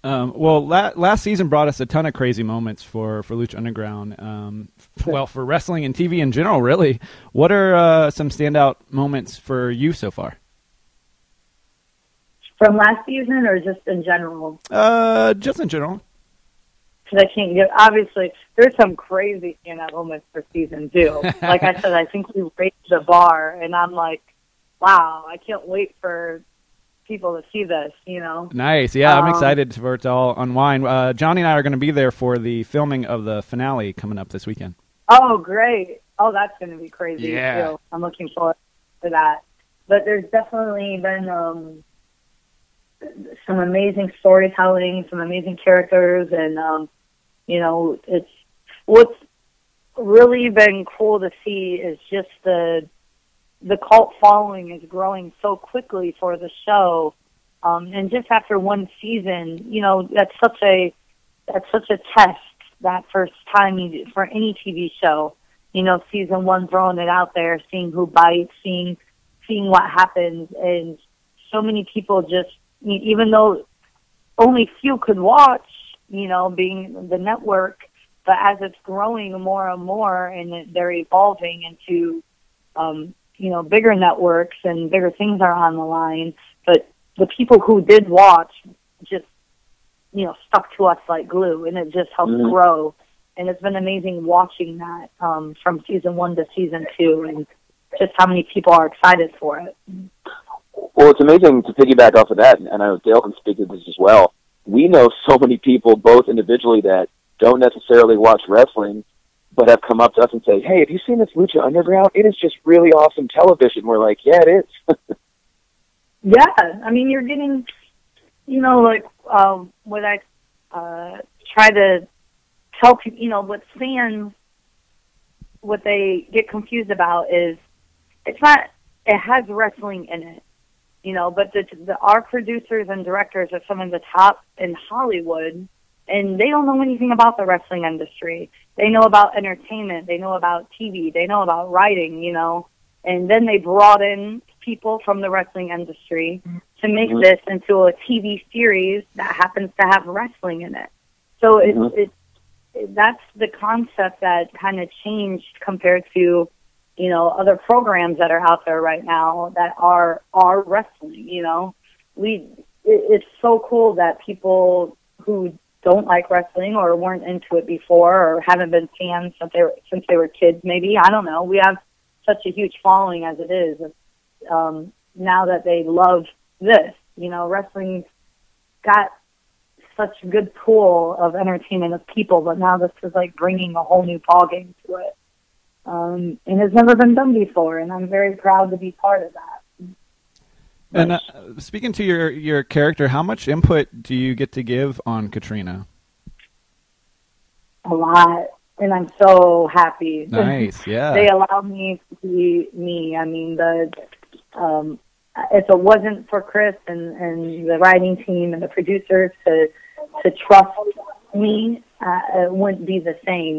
Well, last season brought us a ton of crazy moments for Lucha Underground. Well, for wrestling and TV in general, really. What are some standout moments for you so far? From last season or just in general? Just in general. Because I can't get, obviously, there's some crazy moments for season 2. Like I said, I think we raised the bar, and I'm like, wow, I can't wait for people to see this, Nice. Yeah, I'm excited for it to all unwind. Johnny and I are going to be there for the filming of the finale coming up this weekend. Oh, great. Oh, that's going to be crazy, too. I'm looking forward to that. But there's definitely been some amazing storytelling, some amazing characters, and, it's what's really been cool to see is just the cult following is growing so quickly for the show, and just after one season, that's such a test, that first time for any TV show, season 1 throwing it out there, seeing who bites, seeing what happens, and so many people just, even though only few could watch, being the network, but as it's growing more and more, and they're evolving into, bigger networks and bigger things are on the line, but the people who did watch just, stuck to us like glue, and it just helped grow. And it's been amazing watching that from season 1 to season 2, and just how many people are excited for it. Well, it's amazing to piggyback off of that, and I know Dale can speak to this as well. We know so many people, both individually, that don't necessarily watch wrestling, but have come up to us and say, "Hey, have you seen this Lucha Underground? It is just really awesome television." We're like, "Yeah, it is." Yeah, I mean, you're getting, what I try to tell people, what fans, what they get confused about is, it has wrestling in it, but our producers and directors are some of the top in Hollywood, and they don't know anything about the wrestling industry. They know about entertainment, they know about TV, they know about writing, and then they brought in people from the wrestling industry to make this into a TV series that happens to have wrestling in it. So that's the concept that kind of changed compared to, other programs that are out there right now that are wrestling. It's so cool that people who don't like wrestling or weren't into it before or haven't been fans since they were kids, maybe, I don't know. We have such a huge following as it is. Now that they love this, wrestling's got such a good pool of entertainment of people, but now this is like bringing a whole new ballgame to it. And it's never been done before, and I'm very proud to be part of that. And speaking to your character, how much input do you get to give on Catrina? A lot, and I'm so happy. Nice, yeah. They allowed me to be me. I mean, if it wasn't for Chris and the writing team and the producers to trust me, it wouldn't be the same.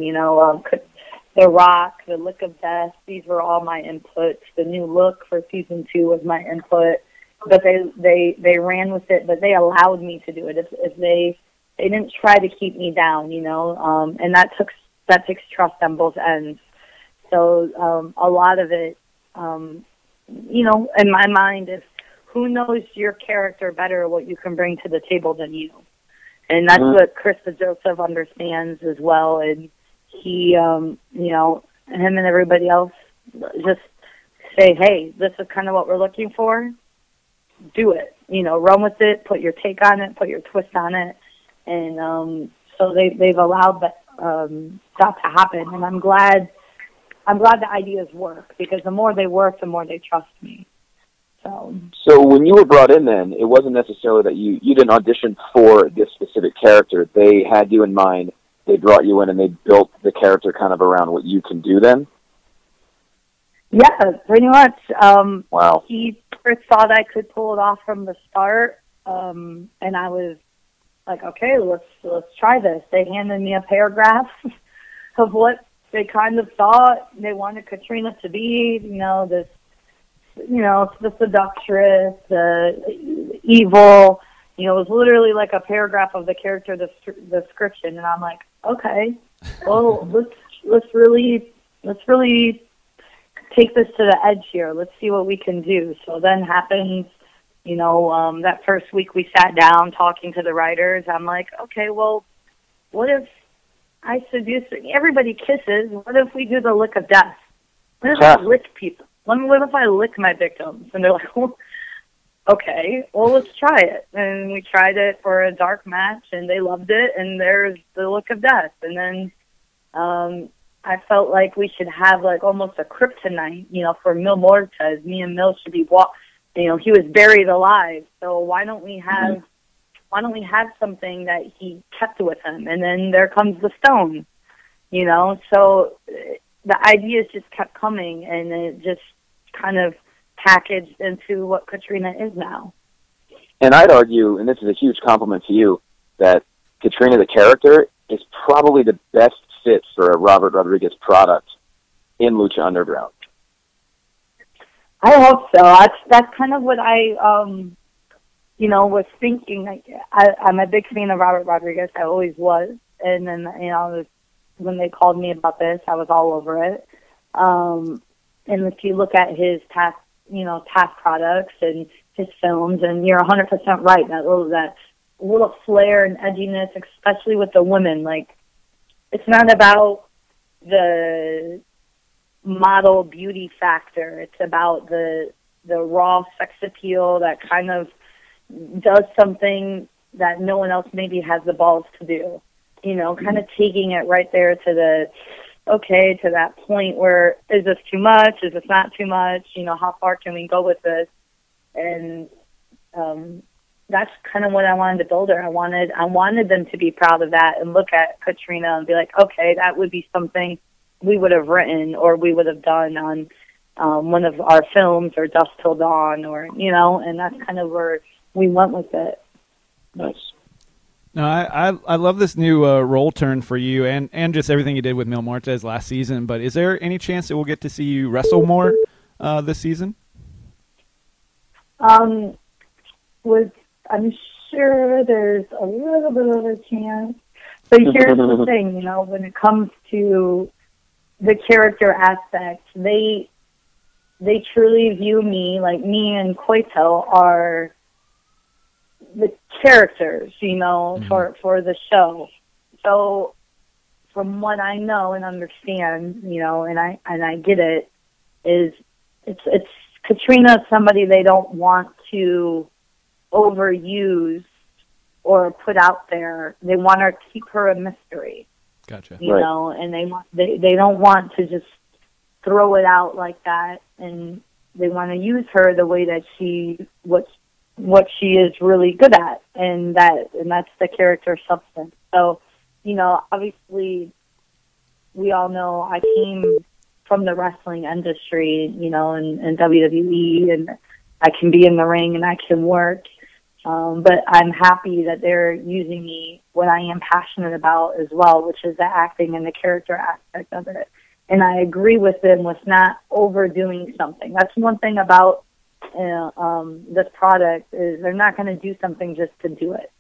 The Rock, the Look of Death, these were all my inputs. The new look for season 2 was my input, but they ran with it. But they allowed me to do it. If they didn't try to keep me down, and that takes trust on both ends. So a lot of it, in my mind, is who knows your character better, what you can bring to the table than you. And that's what Chris Joseph understands as well. And he, him and everybody else just say, hey, this is kind of what we're looking for. Do it. Run with it, put your take on it, put your twist on it. And so they've allowed that to happen. And I'm glad the ideas work, because the more they work, the more they trust me. So when you were brought in then, it wasn't necessarily that you didn't audition for this specific character. They had you in mind. They brought you in and they built the character kind of around what you can do then? Yeah, pretty much. Wow. He first thought I could pull it off from the start, and I was like, okay, let's try this. They handed me a paragraph of what they kind of thought they wanted Catrina to be, the seductress, the evil. It was literally like a paragraph of the character description, and I'm like, okay, well, let's really take this to the edge here. Let's see what we can do. So then happens, that first week we sat down talking to the writers. I'm like, okay, well, what if I seduce, everybody kisses, what if we do the lick of death? What if I lick people? What if I lick my victims? And they're like, well, okay, well, let's try it. And we tried it for a dark match, and they loved it, and there's the lick of death. And then I felt like we should have like almost a kryptonite, for Mil Muertes. Me and Mil should be he was buried alive. So why don't we have something that he kept with him? And then there comes the stone, So the ideas just kept coming, and it just kind of packaged into what Catrina is now. And I'd argue, and this is a huge compliment to you, that Catrina the character is probably the best fit for a Robert Rodriguez product in Lucha Underground? I hope so. That's kind of what I was thinking. Like, I'm a big fan of Robert Rodriguez. I always was, and then when they called me about this, I was all over it. And if you look at his past products and his films, and you're 100% right. That little flair and edginess, especially with the women. Like, it's not about the model beauty factor. It's about the raw sex appeal that kind of does something that no one else maybe has the balls to do. Kind of taking it right there to that point where, is this too much? Is this not too much? How far can we go with this? And that's kind of what I wanted to build her. I wanted them to be proud of that and look at Catrina and be like, okay, that would be something we would have written or we would have done on one of our films or Dusk Till Dawn and that's kind of where we went with it. Nice. No, I love this new role turn for you and just everything you did with Mil Muertes last season, but is there any chance that we'll get to see you wrestle more this season? I'm sure there's a little bit of a chance. But here's the thing, when it comes to the character aspect, they truly view me, like me and Cueto are the characters, for the show. So from what I know and understand, and I get it, is it's Catrina, somebody they don't want to overuse or put out there. They want to keep her a mystery. Gotcha. You know, and they don't want to just throw it out like that, and they want to use her the way that what she is really good at, and that's the character substance. So, obviously, we all know I came from the wrestling industry, in WWE, and I can be in the ring and I can work. But I'm happy that they're using me what I am passionate about as well, which is the acting and the character aspect of it. And I agree with them with not overdoing something. That's one thing about this product, is they're not going to do something just to do it.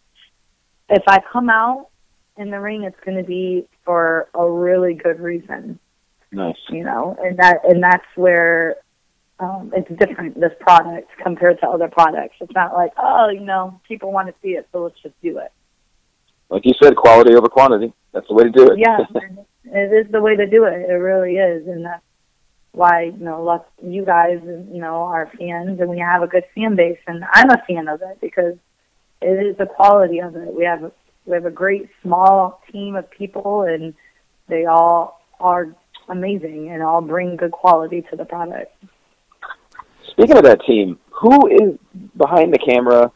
If I come out in the ring, it's going to be for a really good reason. Nice. And that's where it's different, this product, compared to other products. It's not like, people want to see it, so let's just do it. Like you said, quality over quantity. That's the way to do it. Yeah, it is the way to do it. It really is. And that's why, you guys, are fans, and we have a good fan base. And I'm a fan of it because it is the quality of it. We have a great small team of people, and they all are amazing and all bring good quality to the product. Speaking of that team, who is behind the camera,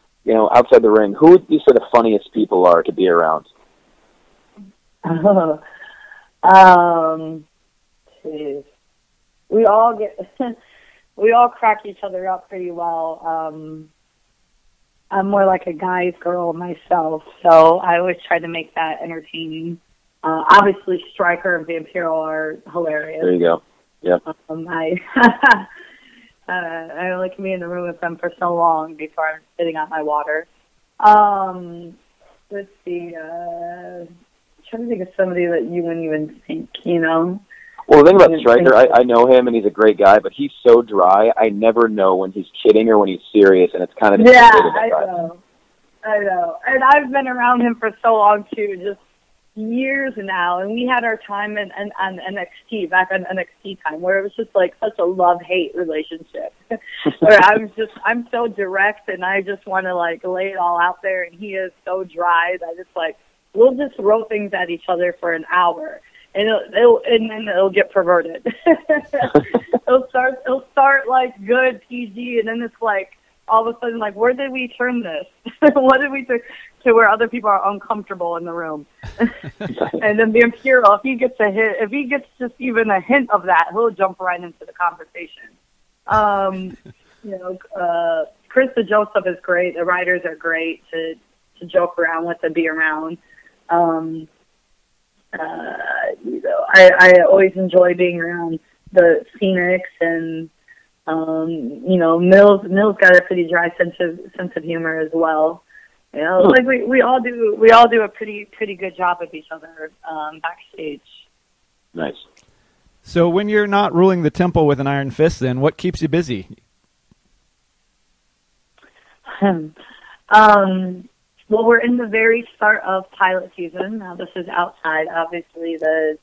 outside the ring? Who would you say the funniest people are to be around? Geez. We all crack each other up pretty well. I'm more like a guy's girl myself, so I always try to make that entertaining. Obviously, Stryker and Vampiro are hilarious. There you go. Yeah. I only can be in the room with them for so long before I'm spitting out my water. Let's see. Trying to think of somebody that you wouldn't even think, Well, the thing about Stryker, I know him, and he's a great guy, but he's so dry. I never know when he's kidding or when he's serious, and it's kind of I know. And I've been around him for so long too, just years now. And we had our time on NXT, back on NXT time, where it was just like such a love-hate relationship. Where I'm so direct, and I just want to lay it all out there, and he is so dry that it's like we'll just throw things at each other for an hour. And then it'll get perverted. it'll start like good PG, and then it's like all of a sudden, like, where did we turn this? What did we do to where other people are uncomfortable in the room? And then the Imperial, if he gets just even a hint of that, he'll jump right into the conversation. Chris DeJoseph is great. The writers are great to joke around with and be around. I always enjoy being around the Phoenix and Mills got a pretty dry sense of humor as well. Like we all do a pretty good job with each other backstage. Nice. So when you're not ruling the temple with an iron fist, then what keeps you busy? Well, we're in the very start of pilot season. Now, this is outside, obviously, the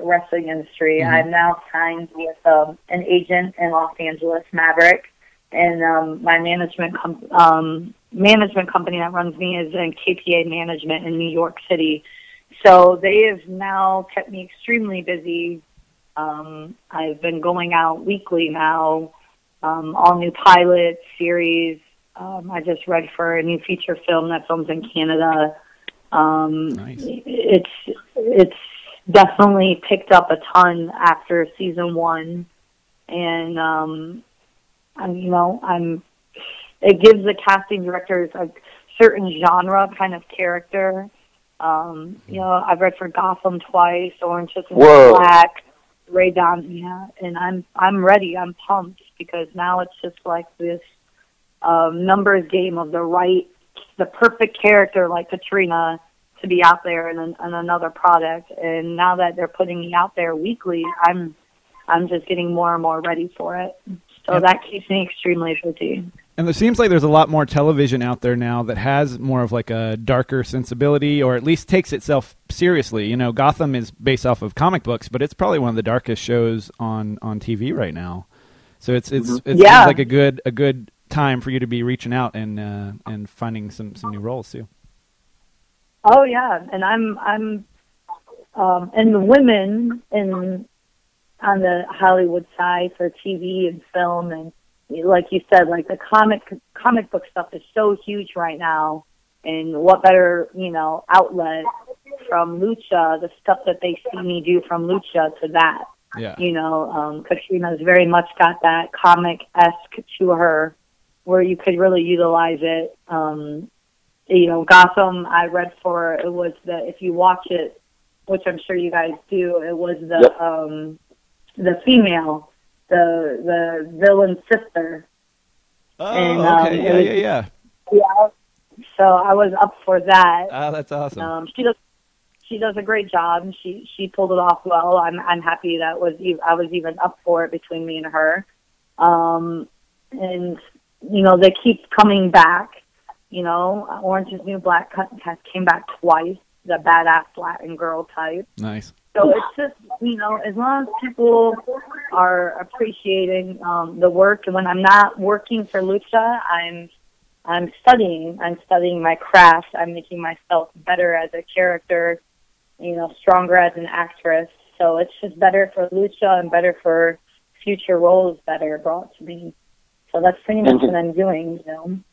wrestling industry. Mm-hmm. I'm now signed with an agent in Los Angeles, Maverick, and my management company that runs me is in KPA Management in New York City. So they have now kept me extremely busy. I've been going out weekly now, all new pilot series. I just read for a new feature film that films in Canada. Nice. It's definitely picked up a ton after season 1, and it gives the casting directors a certain genre kind of character. I've read for Gotham twice, Orange is the New Black, Ray Don, and I'm ready. I'm pumped because now it's just like this numbers game of the perfect character like Catrina to be out there in another product. And now that they're putting me out there weekly, I'm just getting more and more ready for it. So that keeps me extremely busy. And it seems like there's a lot more television out there now that has more of like a darker sensibility, or at least takes itself seriously. Gotham is based off of comic books, but it's probably one of the darkest shows on TV right now. So it seems like a good time for you to be reaching out and finding some new roles too. Oh yeah, and I'm and the women on the Hollywood side for TV and film, and like you said, like the comic book stuff is so huge right now, and what better outlet from Lucha, the stuff that they see me do from Lucha to that. Yeah. Catrina's very much got that comic-esque to her, where you could really utilize it. Gotham, I read for, it was if you watch it, which I'm sure you guys do, it was the female, the villain's sister. Oh, and, okay. Yeah. Yeah. So I was up for that. Oh, that's awesome. She does a great job, and she pulled it off well. I'm happy that I was even up for it between me and her. And they keep coming back. Orange is the New Black came back twice, the badass Latin girl type. Nice. So it's just, as long as people are appreciating the work, and when I'm not working for Lucha, I'm studying my craft. I'm making myself better as a character, stronger as an actress. So it's just better for Lucha and better for future roles that are brought to me. So that's pretty much what I'm doing, And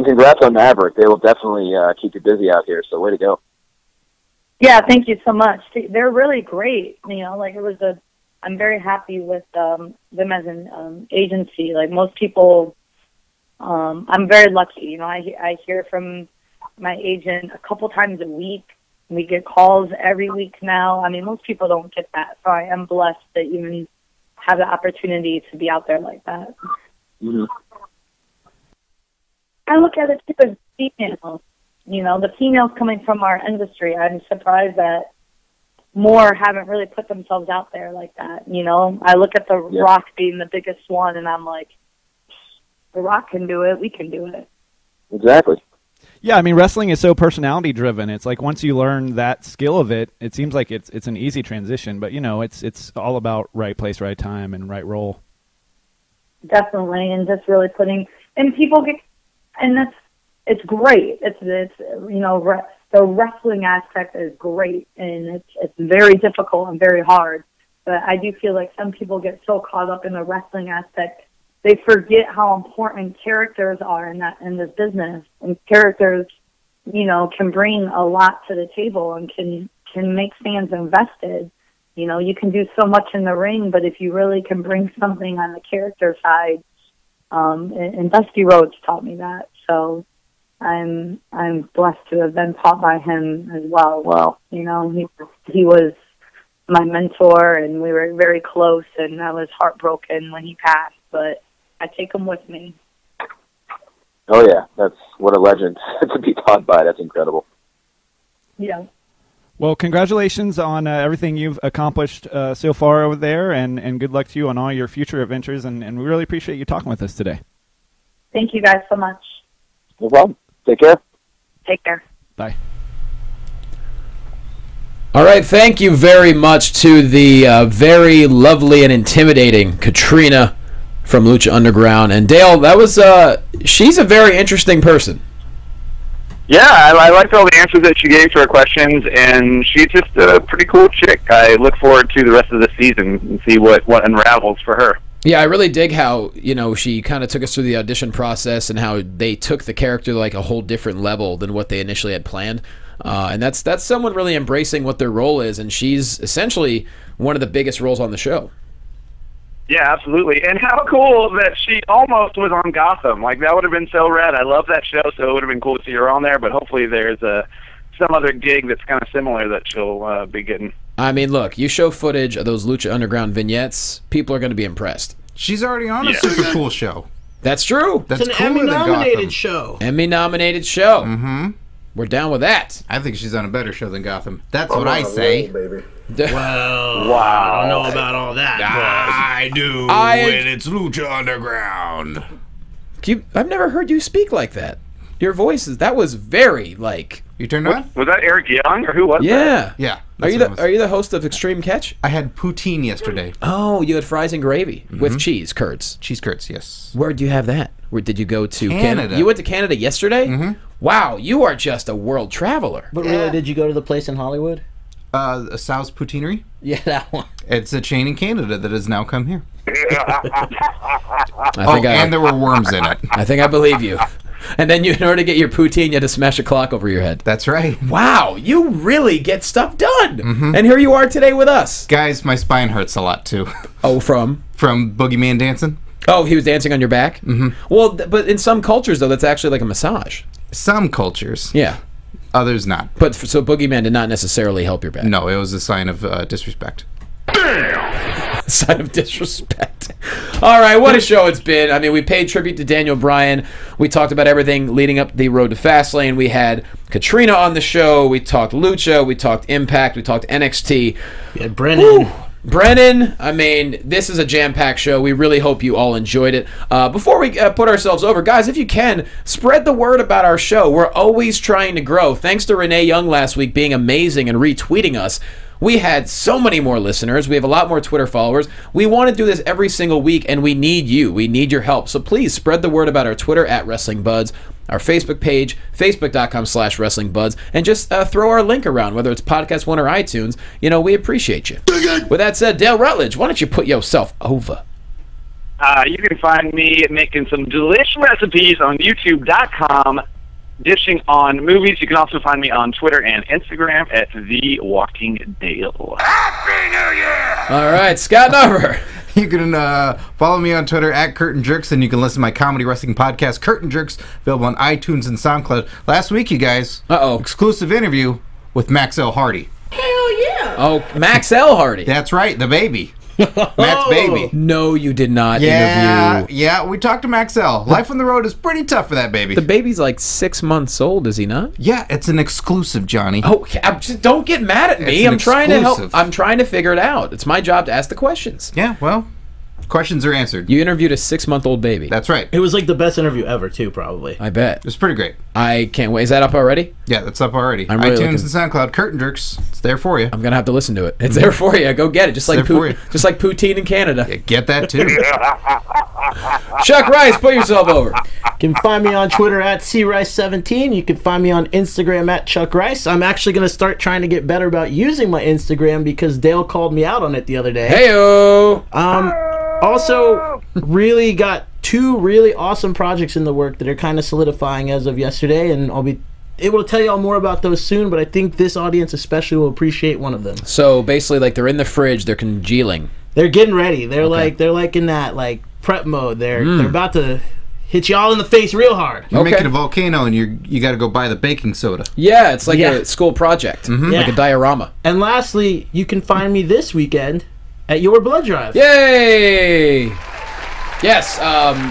congrats on Maverick. They will definitely keep you busy out here, so way to go. Yeah, thank you so much. They're really great. I'm very happy with them as an agency. Like most people, I'm very lucky. I hear from my agent a couple times a week. We get calls every week now. I mean, most people don't get that, so I am blessed to even have the opportunity to be out there like that. Mm-hmm. I look at it too as females. The females coming from our industry, I'm surprised that more haven't really put themselves out there like that. I look at The Rock being the biggest one, and I'm like, The Rock can do it, we can do it. Exactly. Yeah, I mean, wrestling is so personality driven. It's like once you learn that skill of it, it seems like it's an easy transition. But it's all about right place, right time, and right role. Definitely, and just really putting, and people get, and it's great. It's the wrestling aspect is great, and it's very difficult and very hard. But I do feel like some people get so caught up in the wrestling aspect, they forget how important characters are in this business. And characters, can bring a lot to the table and can make fans invested. You can do so much in the ring, but if you really can bring something on the character side, and Dusty Rhodes taught me that. So I'm blessed to have been taught by him as well. Wow. He was my mentor, and we were very close, and I was heartbroken when he passed, but I take him with me. Oh yeah, that's what a legend to be taught by. That's incredible. Yeah. Well, congratulations on everything you've accomplished so far over there, and good luck to you on all your future adventures, and we really appreciate you talking with us today. Thank you guys so much. No problem. Take care. Take care. Bye. All right, thank you very much to the very lovely and intimidating Catrina from Lucha Underground. And Dale, that was she's a very interesting person. Yeah, I liked all the answers that she gave to her questions, and she's just a pretty cool chick. I look forward to the rest of the season and see what unravels for her. Yeah, I really dig how, she kind of took us through the audition process and how they took the character to like a whole different level than what they initially had planned. And that's someone really embracing what their role is, and she's essentially one of the biggest roles on the show. Yeah, absolutely. And how cool that she almost was on Gotham. Like, that would have been so rad. I love that show, so it would have been cool to see her on there, but hopefully there's some other gig that's kind of similar that she'll be getting. I mean, look, you show footage of those Lucha Underground vignettes, people are going to be impressed. She's already on a super cool show. That's true. That's It's an cooler than Gotham. Emmy-nominated show. Emmy-nominated show. Mm-hmm. We're down with that. I think she's on a better show than Gotham. That's what I say. Well, I don't know about all that. I do when it's Lucha Underground. I've never heard you speak like that. Your voice that was very like. You turned on? Was that Eric Young or who was that? Yeah. Are you the host of Extreme Catch? I had poutine yesterday. Oh, you had fries and gravy with cheese curds. Cheese curds, yes. Where'd you have that? Where did you go to? Canada. You went to Canada yesterday? Mm-hmm. Wow, you are just a world traveler. But really, did you go to the place in Hollywood? Sal's Poutineery? Yeah, that one. It's a chain in Canada that has now come here. And there were worms in it. I think I believe you. And then in order to get your poutine, you had to smash a clock over your head. That's right. Wow, you really get stuff done. Mm-hmm. And here you are today with us. Guys, my spine hurts a lot, too. Oh, from? From Boogeyman dancing. Oh, he was dancing on your back? Mm-hmm. Well, but in some cultures, though, that's actually like a massage. Some cultures. Yeah. Others not. But so Boogeyman did not necessarily help your back. No, it was a sign of disrespect. Sign of disrespect. All right, what a show it's been. I mean, we paid tribute to Daniel Bryan. We talked about everything leading up the road to Fastlane. We had Catrina on the show. We talked Lucha. We talked Impact. We talked NXT. We had Brennan. Brennan, I mean, this is a jam-packed show. We really hope you all enjoyed it. Before we put ourselves over, guys, if you can, spread the word about our show. We're always trying to grow. Thanks to Renee Young last week being amazing and retweeting us. We had so many more listeners. We have a lot more Twitter followers. We want to do this every single week, and we need you. We need your help. So please spread the word about our Twitter at WrestlingBuds, our Facebook page, facebook.com/WrestlingBuds, and just throw our link around, whether it's Podcast One or iTunes. We appreciate you. With that said, Dale Rutledge, why don't you put yourself over? You can find me making some delicious recipes on YouTube.com. Dishing on movies. You can also find me on Twitter and Instagram at The Walking Dale. Happy New Year! All right, Scott Narver. You can follow me on Twitter at Curtain Jerks, and you can listen to my comedy wrestling podcast, Curtain Jerks, available on iTunes and SoundCloud. Last week, you guys, exclusive interview with Max L. Hardy. Hell yeah! Oh, Max L. Hardy. That's right, the baby. Matt's baby. No, you did not interview. Yeah, we talked to Max L. Life on the road is pretty tough for that baby. The baby's like 6 months old, is he not? Yeah, it's an exclusive, Johnny. Oh, just don't get mad at me. I'm trying to help. I'm trying to figure it out. It's my job to ask the questions. Yeah, well, questions are answered. You interviewed a 6-month-old baby. That's right. It was like the best interview ever, too, probably. I bet. It was pretty great. I can't wait. Is that up already? Yeah, that's up already. I'm really iTunes and SoundCloud, Curtain Jerks. It's there for you. I'm gonna have to listen to it. It's there for you. Go get it. Just like poutine in Canada. Yeah, get that too. Chuck Rice, put yourself over. You can find me on Twitter at crice17. You can find me on Instagram at Chuck Rice. I'm actually going to start trying to get better about using my Instagram because Dale called me out on it the other day. Heyo. Also, really got 2 really awesome projects in the work that are kind of solidifying as of yesterday, and I'll be able to tell y'all more about those soon, but I think this audience especially will appreciate one of them. So basically, like, they're in the fridge, they're congealing. They're getting ready. They're like in that like prep mode. They're about to hit you all in the face real hard. You're making a volcano, and you got to go buy the baking soda. Yeah, it's like a school project, like a diorama. And lastly, you can find me this weekend at your blood drive. Yay! Yes,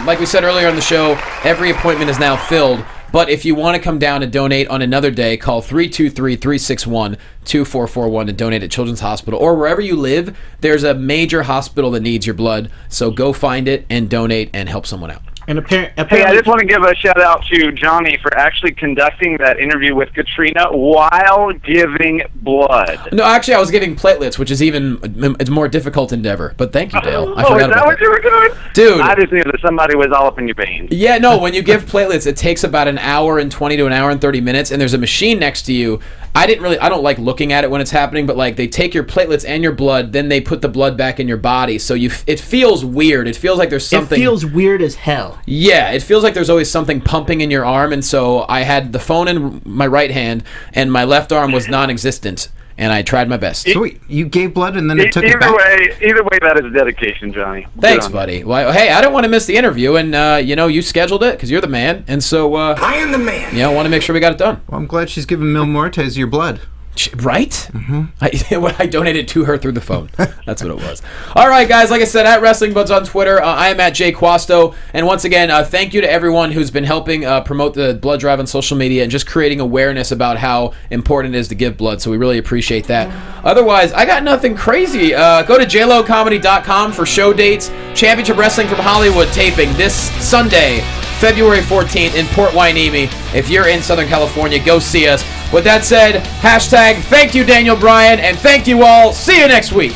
like we said earlier on the show, every appointment is now filled. But if you want to come down and donate on another day, call 323-361-2441 and donate at Children's Hospital. Or wherever you live, there's a major hospital that needs your blood. So go find it and donate and help someone out. And apparently, hey, I just want to give a shout out to Johnny for actually conducting that interview with Catrina while giving blood. No, actually, I was giving platelets, which is it's a more difficult endeavor. But thank you, Dale. I forgot is that about what you were doing? Dude. I just knew that somebody was all up in your veins. Yeah, no, when you give platelets, it takes about an hour and 20 to an hour and 30 minutes, and there's a machine next to you. I don't like looking at it when it's happening, but like they take your platelets and your blood, then they put the blood back in your body. So it feels weird. It feels like there's something. It feels weird as hell. Yeah, it feels like there's always something pumping in your arm, and so I had the phone in my right hand, and my left arm was non-existent, and I tried my best. So wait, you gave blood and then it took it back? Either way, that is dedication, Johnny. Thanks, buddy. Well, hey, I don't want to miss the interview, and you scheduled it because you're the man, and so I am the man. I want to make sure we got it done. Well, I'm glad she's giving Mil Muertes your blood. Right? Mm-hmm. I donated to her through the phone. That's what it was. All right, guys. Like I said, at Wrestling Buds on Twitter. I am at Jay Quasto. And once again, thank you to everyone who's been helping promote the blood drive on social media and just creating awareness about how important it is to give blood. So we really appreciate that. Otherwise, I got nothing crazy. Go to jlocomedy.com for show dates. Championship Wrestling from Hollywood taping this Sunday, February 14th in Port Hueneme. If you're in Southern California, go see us. With that said, hashtag thank you, Daniel Bryan, and thank you all. See you next week.